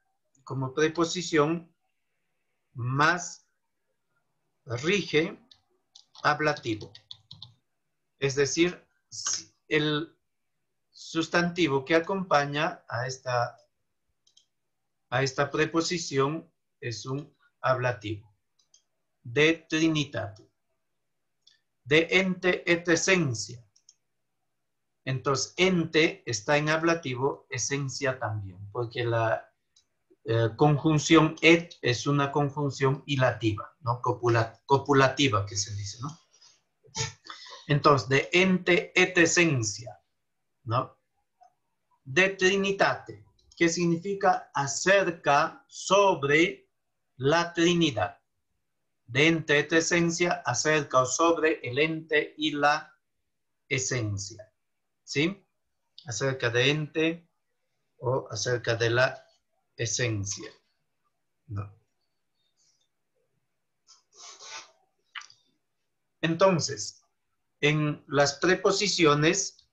como preposición más rige ablativo. Es decir, el sustantivo que acompaña a esta preposición es un ablativo. De Trinitate. De ente et esencia. Entonces, ente está en ablativo, esencia también, porque la conjunción et es una conjunción hilativa, ¿no? Copulativa que se dice, ¿no? Entonces, de ente et esencia, ¿no? De Trinitate, que significa acerca sobre la Trinidad. De ente et esencia, acerca o sobre el ente y la esencia. ¿Sí? Acerca de ente o acerca de la esencia. No. Entonces, en las preposiciones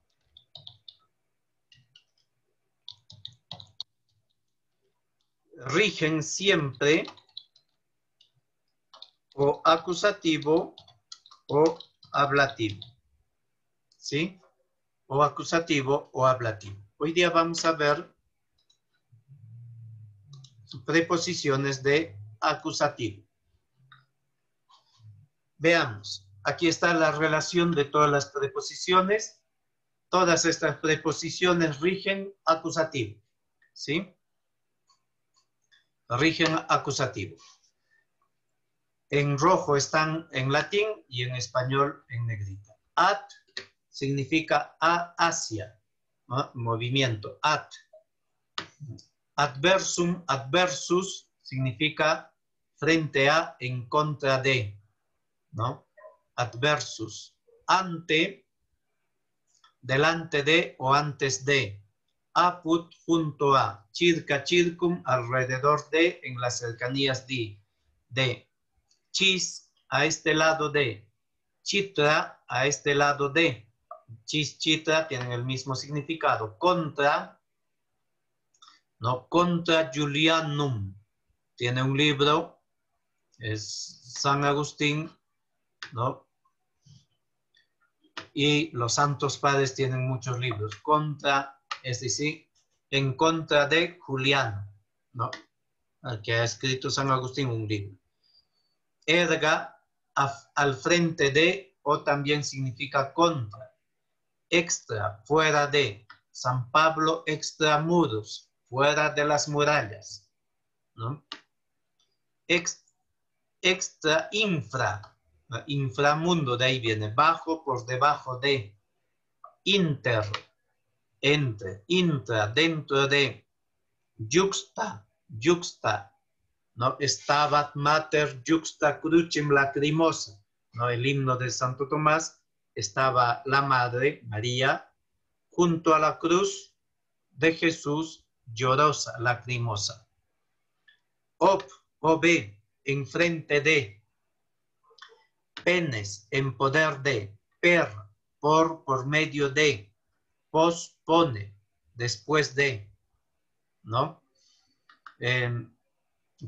rigen siempre o acusativo o ablativo. ¿Sí? O acusativo o ablativo. Hoy día vamos a ver preposiciones de acusativo. Veamos, aquí está la relación de todas las preposiciones. Todas estas preposiciones rigen acusativo, ¿sí? Rigen acusativo. En rojo están en latín y en español en negrita. Ad significa hacia, ¿no? Movimiento, ad. Adversum, adversus, significa frente a, en contra de, ¿no? Adversus. Ante, delante de o antes de. Apud, junto a. Circa, circum, alrededor de, en las cercanías de. Chis, a este lado de. Chitra, a este lado de. Chis, chitra, tienen el mismo significado. Contra, ¿no? Contra Julianum. Tiene un libro, es San Agustín, ¿no? Y los santos padres tienen muchos libros. Contra, es decir, en contra de Juliano, ¿no? Al que ha escrito San Agustín un libro. Erga, al frente de, o también significa contra. Extra, fuera de. San Pablo extramuros, fuera de las murallas, ¿no? Extra, infra, inframundo, de ahí viene, bajo, por debajo de. Inter, entre, intra, dentro de. Juxta, juxta, ¿no? Stabat mater juxta crucem lacrimosa, ¿no? El himno de Santo Tomás, estaba la madre, María, junto a la cruz de Jesús, llorosa, lacrimosa. Ob, ob, enfrente de. Penes, en poder de. Per, por medio de. Pospone, después de. ¿No?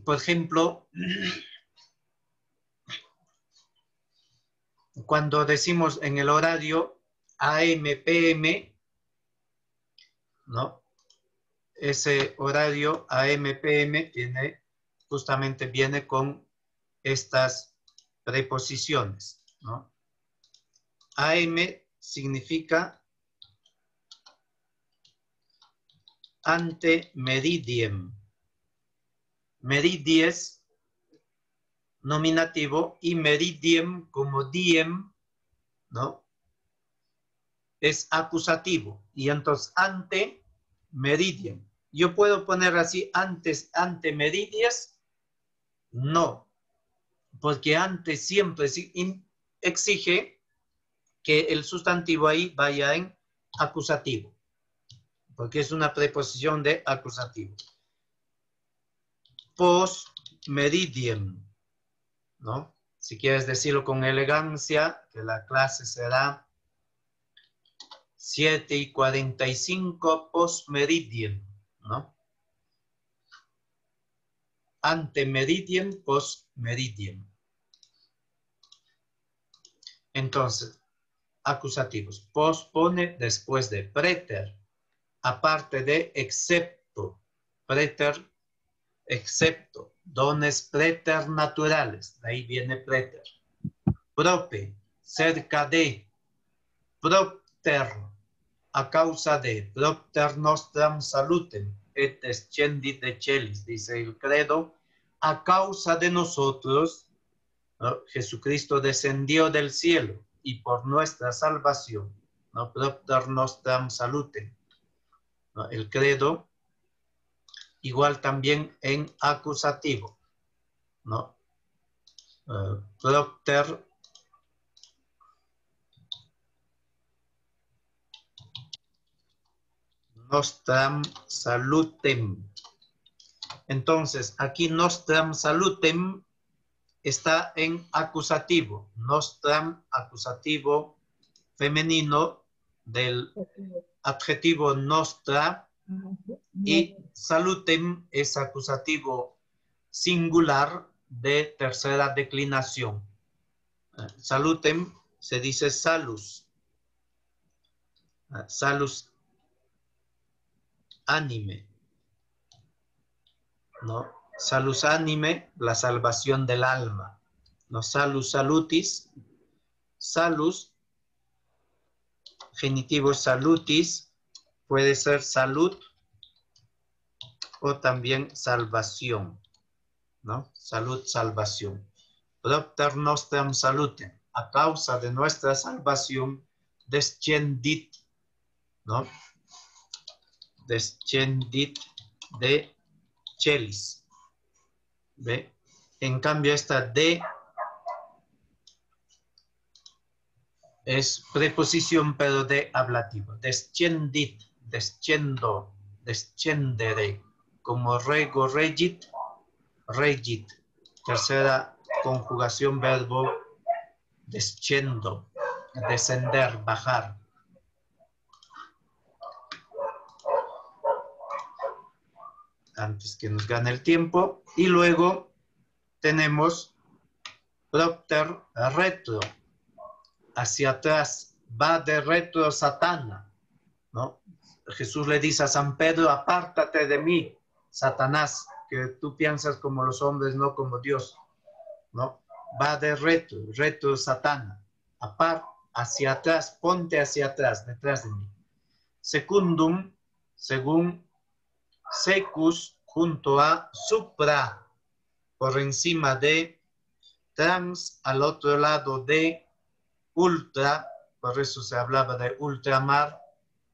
Por ejemplo, cuando decimos en el horario AM, PM, ¿no? ese horario AM-PM justamente viene con estas preposiciones, ¿no? AM significa ante meridiem. Meridies, nominativo, y meridiem como diem, ¿no? Es acusativo. Y entonces, ante meridiem. ¿Yo puedo poner así antes, ante meridies? No. Porque antes siempre exige que el sustantivo ahí vaya en acusativo. Porque es una preposición de acusativo. Post meridiem, ¿no? Si quieres decirlo con elegancia, que la clase será 7:45 post meridiem, ¿no? Ante meridiem, post meridiem. Entonces, acusativos. Post pone después de preter, aparte de excepto. Preter, excepto. Dones preternaturales. De ahí viene preter. Prope, cerca de. Propter, a causa de. Propter nostram salutem. Et descendit de celis, dice el credo. A causa de nosotros, ¿no? Jesucristo descendió del cielo y por nuestra salvación, ¿no? Propter nostram salutem, ¿no? El credo, igual también en acusativo, ¿no? Propter nostram salutem. Entonces, aquí nostram salutem está en acusativo. Nostram, acusativo femenino del adjetivo nostra, y salutem es acusativo singular de tercera declinación. Salutem se dice salus. Salus anime, ¿no? Salus anime, la salvación del alma, ¿no? Salus salutis, salus, genitivo salutis, puede ser salud o también salvación, ¿no? Salud, salvación. Propter nostram salutem, a causa de nuestra salvación, descendit, ¿no? Descendit de celis. ¿Ve? En cambio, esta de es preposición, pero de ablativo. Descendit, descendo, descendere. Como rego, regit, regit. Tercera conjugación, verbo descendo, descender, bajar. Antes que nos gane el tiempo. Y luego tenemos propter retro, hacia atrás, va de retro Satana, ¿no? Jesús le dice a San Pedro, apártate de mí, Satanás, que tú piensas como los hombres, no como Dios, ¿no? Va de retro, retro Satana, hacia atrás, ponte hacia atrás, detrás de mí. Secundum, según secus, junto a supra, por encima de, trans, al otro lado de, ultra, por eso se hablaba de ultramar,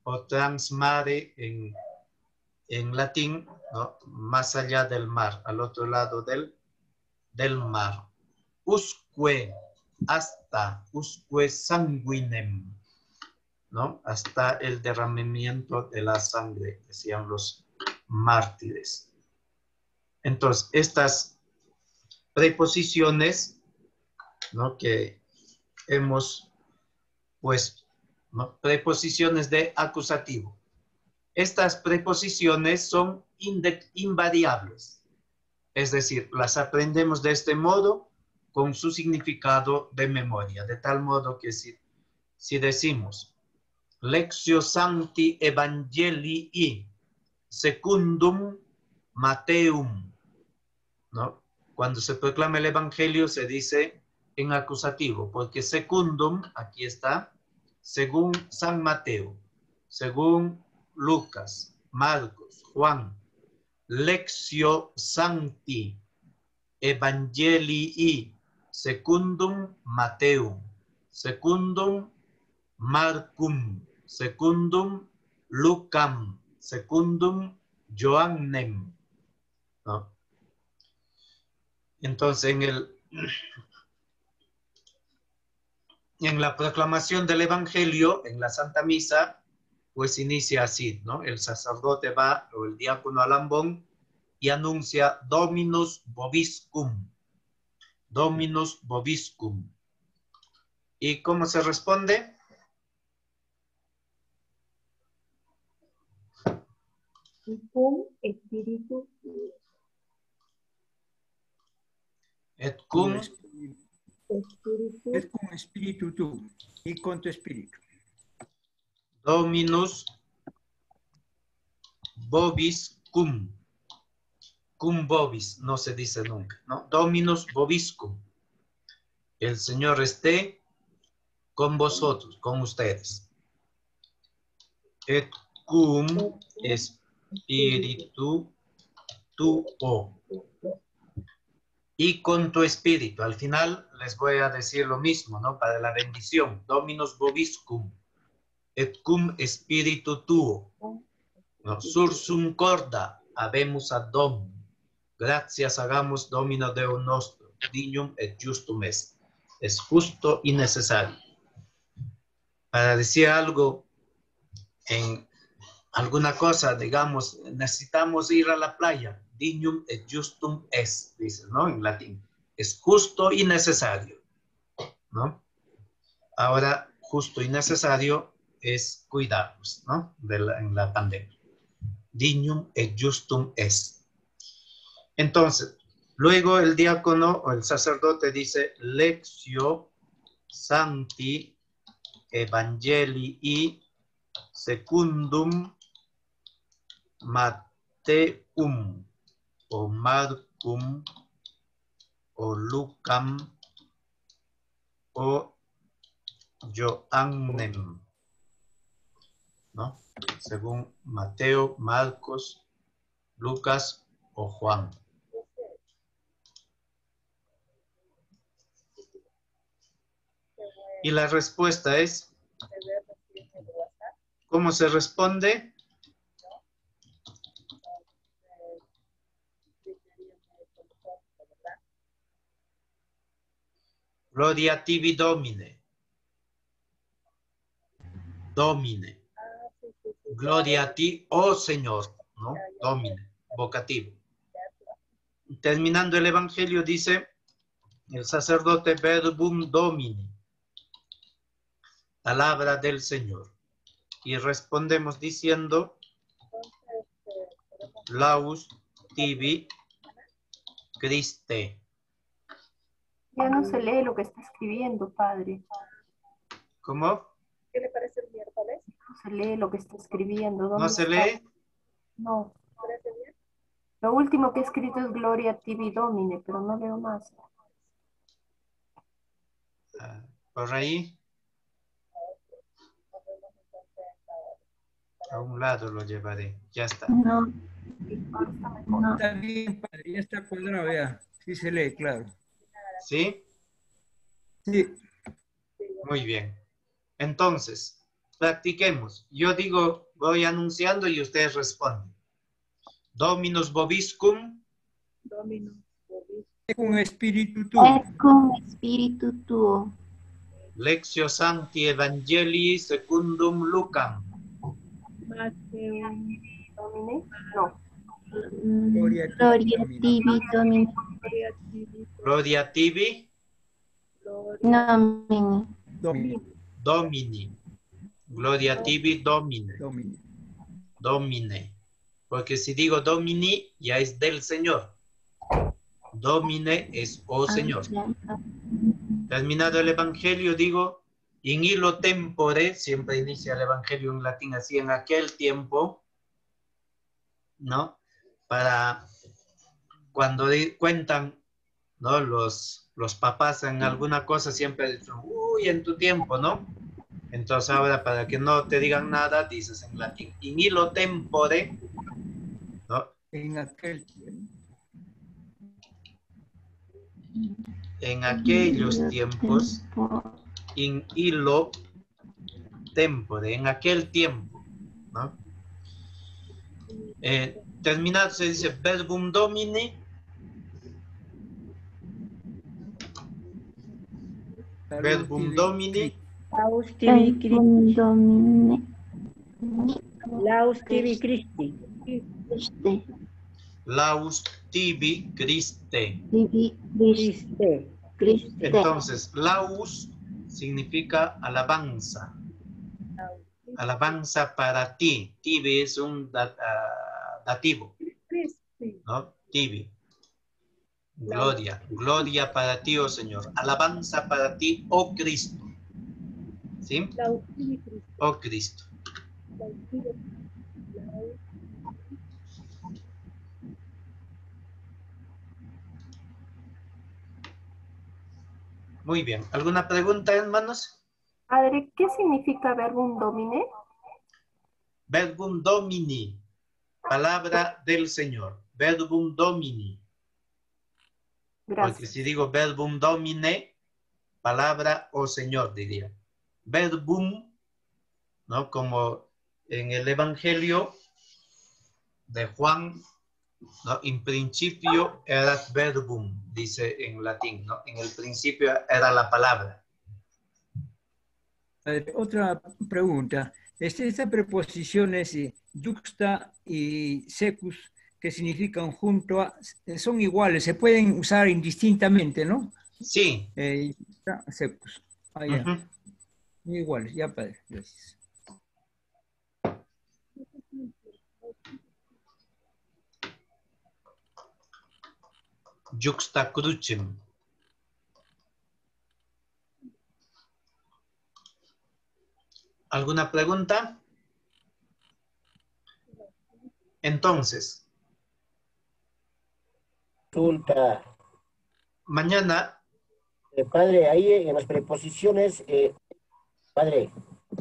o transmare en latín, ¿no? Más allá del mar, al otro lado del mar. Usque, hasta, usque sanguinem, ¿no? Hasta el derramamiento de la sangre, decían los mártires. Entonces, estas preposiciones, ¿no? Que hemos puesto, ¿no? Preposiciones de acusativo. Estas preposiciones son invariables, es decir, las aprendemos de este modo con su significado de memoria, de tal modo que si decimos Lectio Sancti Evangelii, secundum Mateum, ¿no? Cuando se proclama el Evangelio se dice en acusativo, porque secundum, aquí está, según San Mateo, según Lucas, Marcos, Juan, Lectio Sancti Evangelii secundum Mateum, secundum Marcum, secundum Lucam, secundum Joannem, ¿no? Entonces en la proclamación del Evangelio, en la Santa Misa, pues inicia así, ¿no? El sacerdote va, o el diácono al ambón, y anuncia Dominus Vobiscum. Dominus Vobiscum. ¿Y cómo se responde? Y cum espíritu. Et cum Espíritu. Es con espíritu tú y con tu espíritu. Dominus Vobiscum. Cum vobis, no se dice nunca, ¿no? Dominus Vobiscum. El Señor esté con vosotros, con ustedes. Et cum espíritu tuo. Y con tu espíritu. Al final les voy a decir lo mismo, ¿no? Para la bendición. Dominus vobiscum. Et cum espíritu tuo. ¿No? Sursum corda. Habemus ad Dom. Gracias hagamos Domino Deo nostro. Dignum et justum est. Es justo y necesario. Para decir algo en alguna cosa, digamos, necesitamos ir a la playa. Dignum et justum est, dice, ¿no? En latín. Es justo y necesario, ¿no? Ahora, justo y necesario es cuidarnos, ¿no? En la pandemia. Dignum et justum est. Entonces, luego el diácono o el sacerdote dice, Lectio Sancti Evangelii secundum Mateum o Marcum o Lucam o Joannem, ¿no? Según Mateo, Marcos, Lucas o Juan. Y la respuesta es, ¿cómo se responde? Gloria tibi Domine. Domine. Gloria a ti, oh Señor, ¿no? Domine, vocativo. Terminando el Evangelio dice el sacerdote verbum Domini. Palabra del Señor. Y respondemos diciendo Laus tibi Christe. Ya no se lee lo que está escribiendo, padre. ¿Cómo? ¿Qué le parece el miércoles? No se lee lo que está escribiendo. ¿No se lee? No. ¿Parece bien? Lo último que he escrito es Gloria tibi Domine, pero no leo más. Por ahí. A un lado lo llevaré. Ya está. No. Está bien, padre, ya está cuadrado ya. Sí se lee, claro. ¿Sí? Sí. Muy bien. Entonces, practiquemos. Yo digo, voy anunciando y ustedes responden. Dominus vobiscum. Dominus vobiscum. Con espíritu tuo. Et cum spiritu tuo. Lectio Sancti Evangelii secundum Lucam. Mateum. Domine. No. Gloria tibi Domine. Gloria tibi Domine. Domini. Domini. Gloria tibi Domine. Domini. Domine. Porque si digo Domini, ya es del Señor. Domine es oh Señor. Terminado el Evangelio, digo, in illo tempore, siempre inicia el Evangelio en latín así, en aquel tiempo, ¿no? Para cuando cuentan, ¿no? Los papás en alguna cosa siempre dicen, uy, en tu tiempo, ¿no? Entonces ahora para que no te digan nada, dices en latín, in illo tempore, ¿no? En aquel En aquellos tiempos, in illo tempore, en aquel tiempo, ¿no? Terminado se dice verbum domini, verbum domini, Laus tibi Christi. Domine. Laus tibi Christi. laus tibi Christe. Christe. Entonces, laus significa alabanza. Alabanza para ti. Tibi es un dativo, ¿no? Tibi. Gloria. Gloria para ti, oh Señor. Alabanza para ti, oh Cristo. ¿Sí? Oh Cristo. Muy bien. ¿Alguna pregunta, hermanos? Padre, ¿qué significa verbum domine? Verbum domini. Palabra del Señor. Verbum domini. Gracias. Porque si digo verbum domine, palabra o Señor, diría. Verbum, ¿no? Como en el Evangelio de Juan, ¿no? In principio erat verbum, dice en latín, ¿no? En el principio era la palabra. Otra pregunta. Estas preposiciones juxta y secus, que significan junto a, son iguales, se pueden usar indistintamente, ¿no? Sí. Secus. Ah, ya. Iguales, ya, padre. Gracias. Juxta crucem. ¿Alguna pregunta? Entonces, mañana. Padre, ahí en las preposiciones, padre,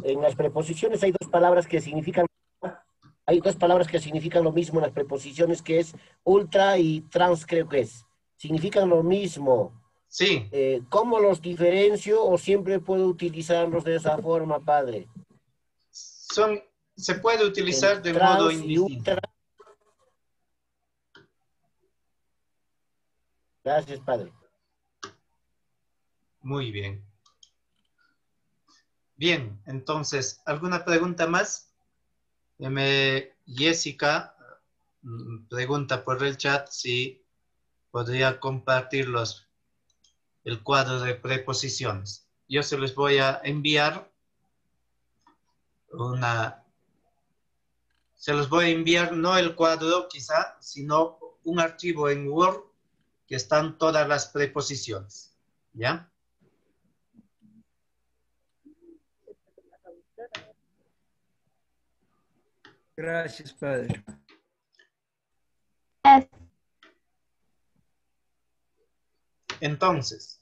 en las preposiciones hay dos palabras que significan lo mismo en las preposiciones, que es ultra y trans, creo que es. Significan lo mismo. Sí. ¿Cómo los diferencio o siempre puedo utilizarlos de esa forma, padre? Se puede utilizar de modo indistinto. Gracias, padre. Muy bien. Bien, entonces, ¿alguna pregunta más? Jessica pregunta por el chat si podría compartir el cuadro de preposiciones. Yo se les voy a enviar no el cuadro quizá, sino un archivo en Word que están todas las preposiciones. ¿Ya? Gracias, padre. Entonces,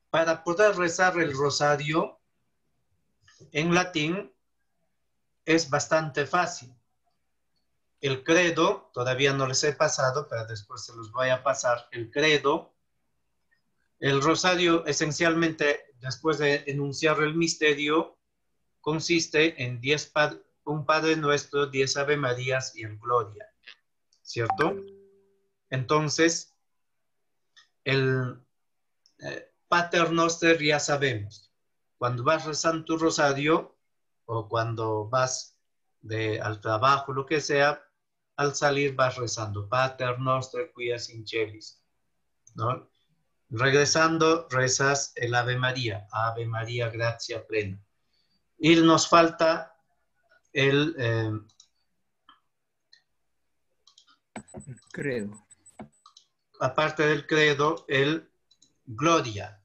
para poder rezar el rosario en latín es bastante fácil. El credo, todavía no les he pasado, pero después se los voy a pasar. El credo, el rosario esencialmente, después de enunciar el misterio, consiste en un Padre Nuestro, 10 Ave Marías y el Gloria, ¿cierto? Entonces, el Pater Noster ya sabemos. Cuando vas rezando tu rosario o cuando vas al trabajo, lo que sea, al salir vas rezando Pater Noster quies in celis, ¿no? Regresando rezas el Ave María, Ave María, gracia plena. Y nos falta el credo. Aparte del credo, el Gloria.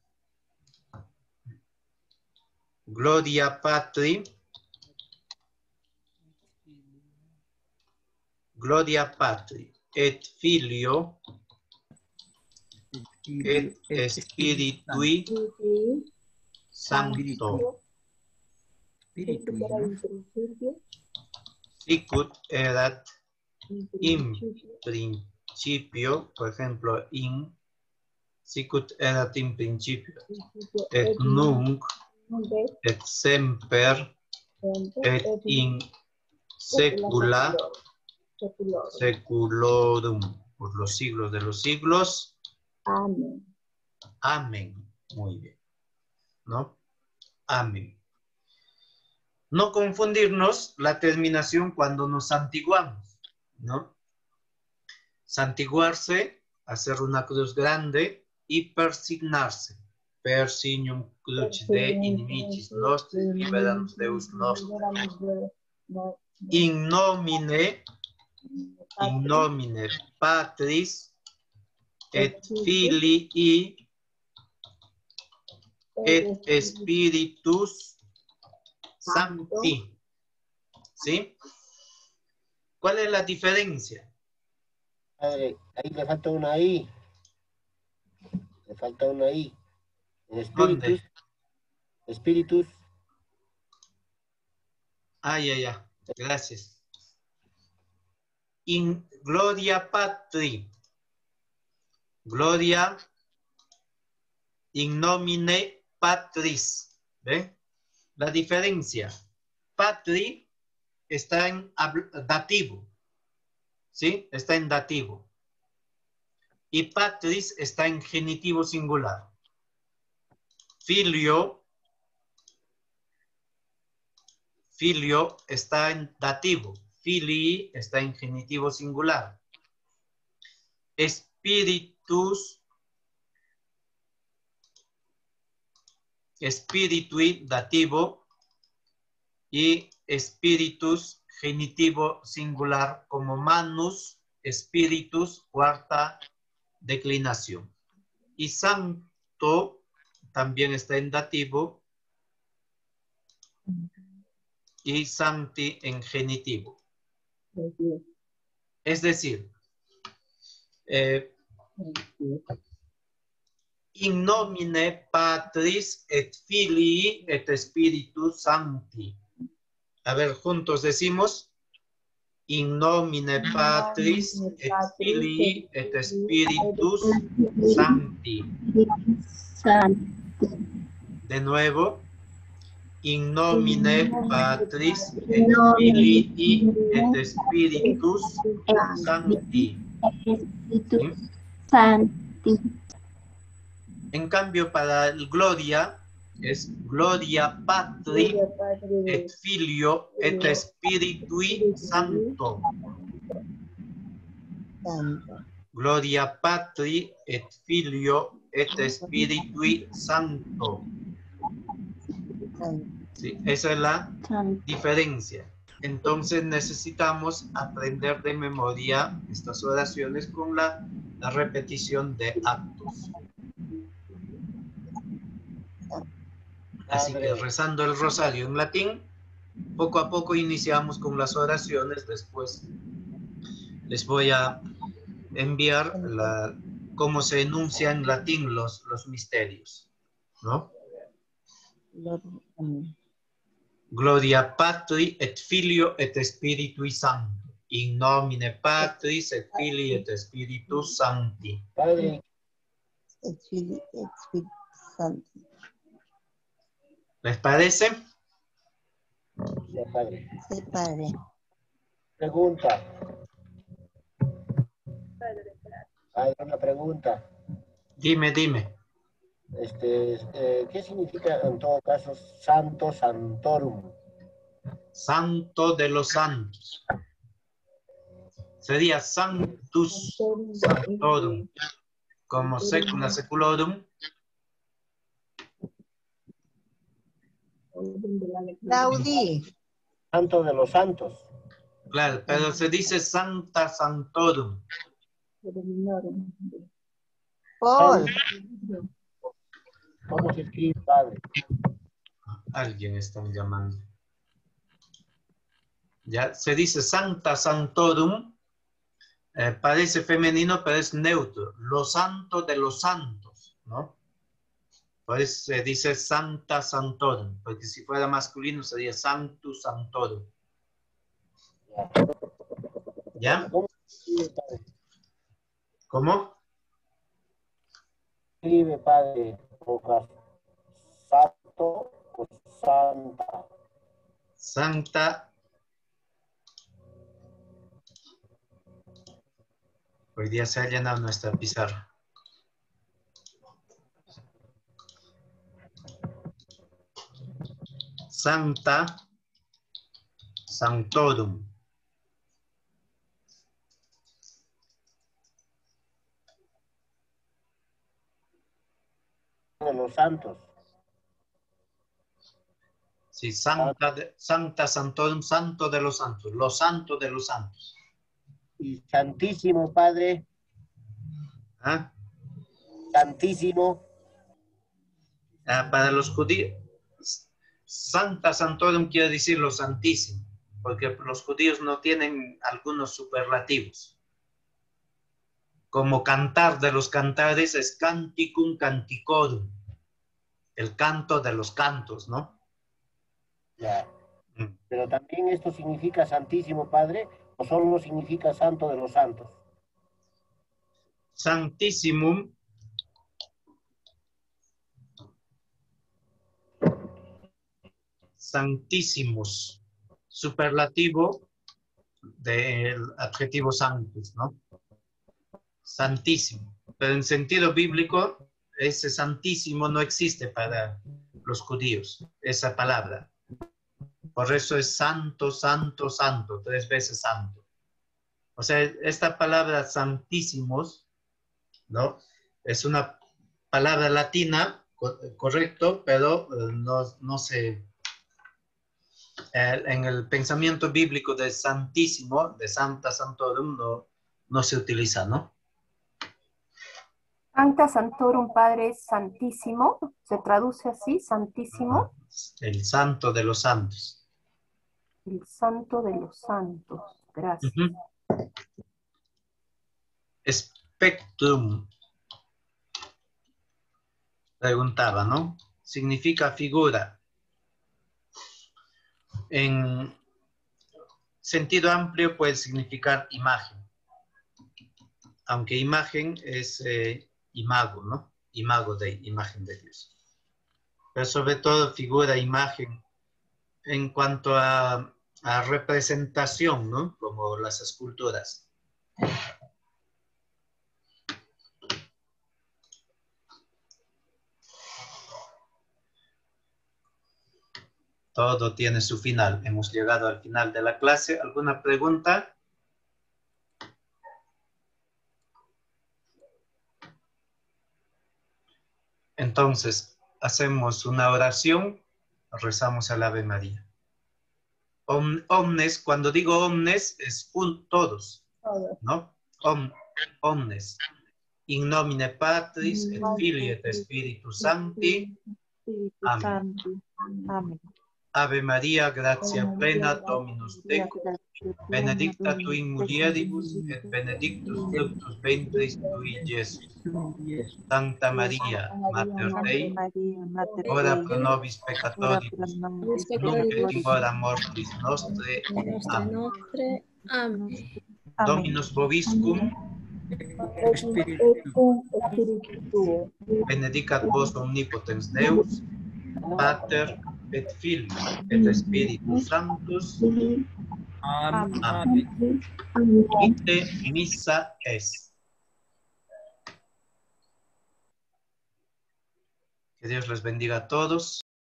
Gloria Patri Gloria Patri et Filio et Spiritui Sancto. Sicut erat in principio, por ejemplo, sicut erat in principio, et nunc, et semper, et in secula seculorum, por los siglos de los siglos. Amén. Amén. Muy bien. ¿No? Amén. No confundirnos la terminación cuando nos santiguamos, ¿no? Santiguarse, hacer una cruz grande y persignarse. Persignum crucis de inimicis nostri, liberanus Deus nostri. In nomine Patris et Filii et Spiritus Sancti. ¿Sí? ¿Cuál es la diferencia? Padre, ahí le falta una I. Le falta una I. En Espíritus. Espíritus. Ya. Gracias. In Gloria Patri. Gloria in nomine Patris. ¿Ve? La diferencia. Patri está en dativo. ¿Sí? Está en dativo. Y Patris está en genitivo singular. Filio está en dativo. Filii está en genitivo singular. Spiritui dativo y spiritus genitivo singular como manus, spiritus, cuarta declinación. Y santo también está en dativo y sancti en genitivo. Es decir, in nomine Patris et Filii et Spiritus Sancti. A ver, juntos decimos, in nomine Patris et Filii et Spiritus Sancti. De nuevo, in nomine Patris et Filii et Spiritus Sancti. ¿Sí? En cambio, para el Gloria, es Gloria Patri et Filio et Spiritui Sancto. Gloria Patri et Filio et Spiritui Sancto. Sí, esa es la diferencia. Entonces necesitamos aprender de memoria estas oraciones con la repetición de actos. Así que rezando el rosario en latín, poco a poco iniciamos con las oraciones. Después les voy a enviar cómo se enuncia en latín los misterios, ¿no? Gloria Patri et Filio et Spiritui Sancto. In nomine Patris et Filii et Spiritus Sancti. Padre. Et Filii et Spiritus Sancti. ¿Les parece? Sí, padre. Sí, padre. Pregunta. Hay una pregunta. Dime. ¿Qué significa en todo caso santo santorum? Santo de los santos. Sería sanctus santorum. Como secula seculorum. Claudi. Santo de los santos. Claro, pero se dice Sancta Santorum. Paul. ¿Cómo se escribe, padre? Alguien están llamando. Ya, se dice Sancta Santorum Parece femenino, pero es neutro. Lo santo de los santos, ¿no? Pues se dice Santa Santorum, porque si fuera masculino sería Sanctus Santorum. ¿Ya? ¿Cómo? Escribe, padre, santo o santa. Santa. Hoy día se ha llenado nuestra pizarra. Santa Santorum. De los santos. Sí, Santa Santorum, santo de los santos, los santos de los santos. Y santísimo, padre. ¿Ah? Santísimo. Para los judíos, Santa Santorum quiere decir lo santísimo, porque los judíos no tienen algunos superlativos. Como cantar de los cantares es canticum canticorum, el canto de los cantos, ¿no? Ya. Pero también esto significa santísimo, padre, o solo significa santo de los santos. Santissimum Santísimos, superlativo del adjetivo sanctus, ¿no? Santísimo. Pero en sentido bíblico, ese santísimo no existe para los judíos, esa palabra. Por eso es santo, santo, santo, 3 veces santo. O sea, esta palabra santísimos, ¿no? Es una palabra latina, correcto, pero no se... en el pensamiento bíblico de santísimo, de Santa Santorum, no se utiliza, ¿no? Sancta Santorum, Padre Santísimo, se traduce así, Santísimo. El santo de los santos. El santo de los santos, gracias. Spectrum. Preguntaba, ¿no? Significa figura. En sentido amplio puede significar imagen. Aunque imagen es imago, ¿no? Imago de imagen de Dios. Pero sobre todo figura, imagen, en cuanto a representación, ¿no? Como las esculturas. Todo tiene su final. Hemos llegado al final de la clase. ¿Alguna pregunta? Entonces, hacemos una oración, rezamos al Ave María. Omnes, cuando digo omnes, es todos, ¿no? Omnes. In nomine Patris, et Filii, et Spiritus Sancti. Amén. Ave María, gratia plena, Dominus tecum, benedicta tu in mulieribus, et benedictus fructus ventris tui, Iesus. Santa María, Mater Dei, ora pro nobis peccatoribus, nunc et in hora mortis nostre. Amén. Dominus vobiscum, benedicat vos omnipotens Deus, Pater et Filius et Spiritus Sanctus. Amén. Ite missa es. Que Dios les bendiga a todos.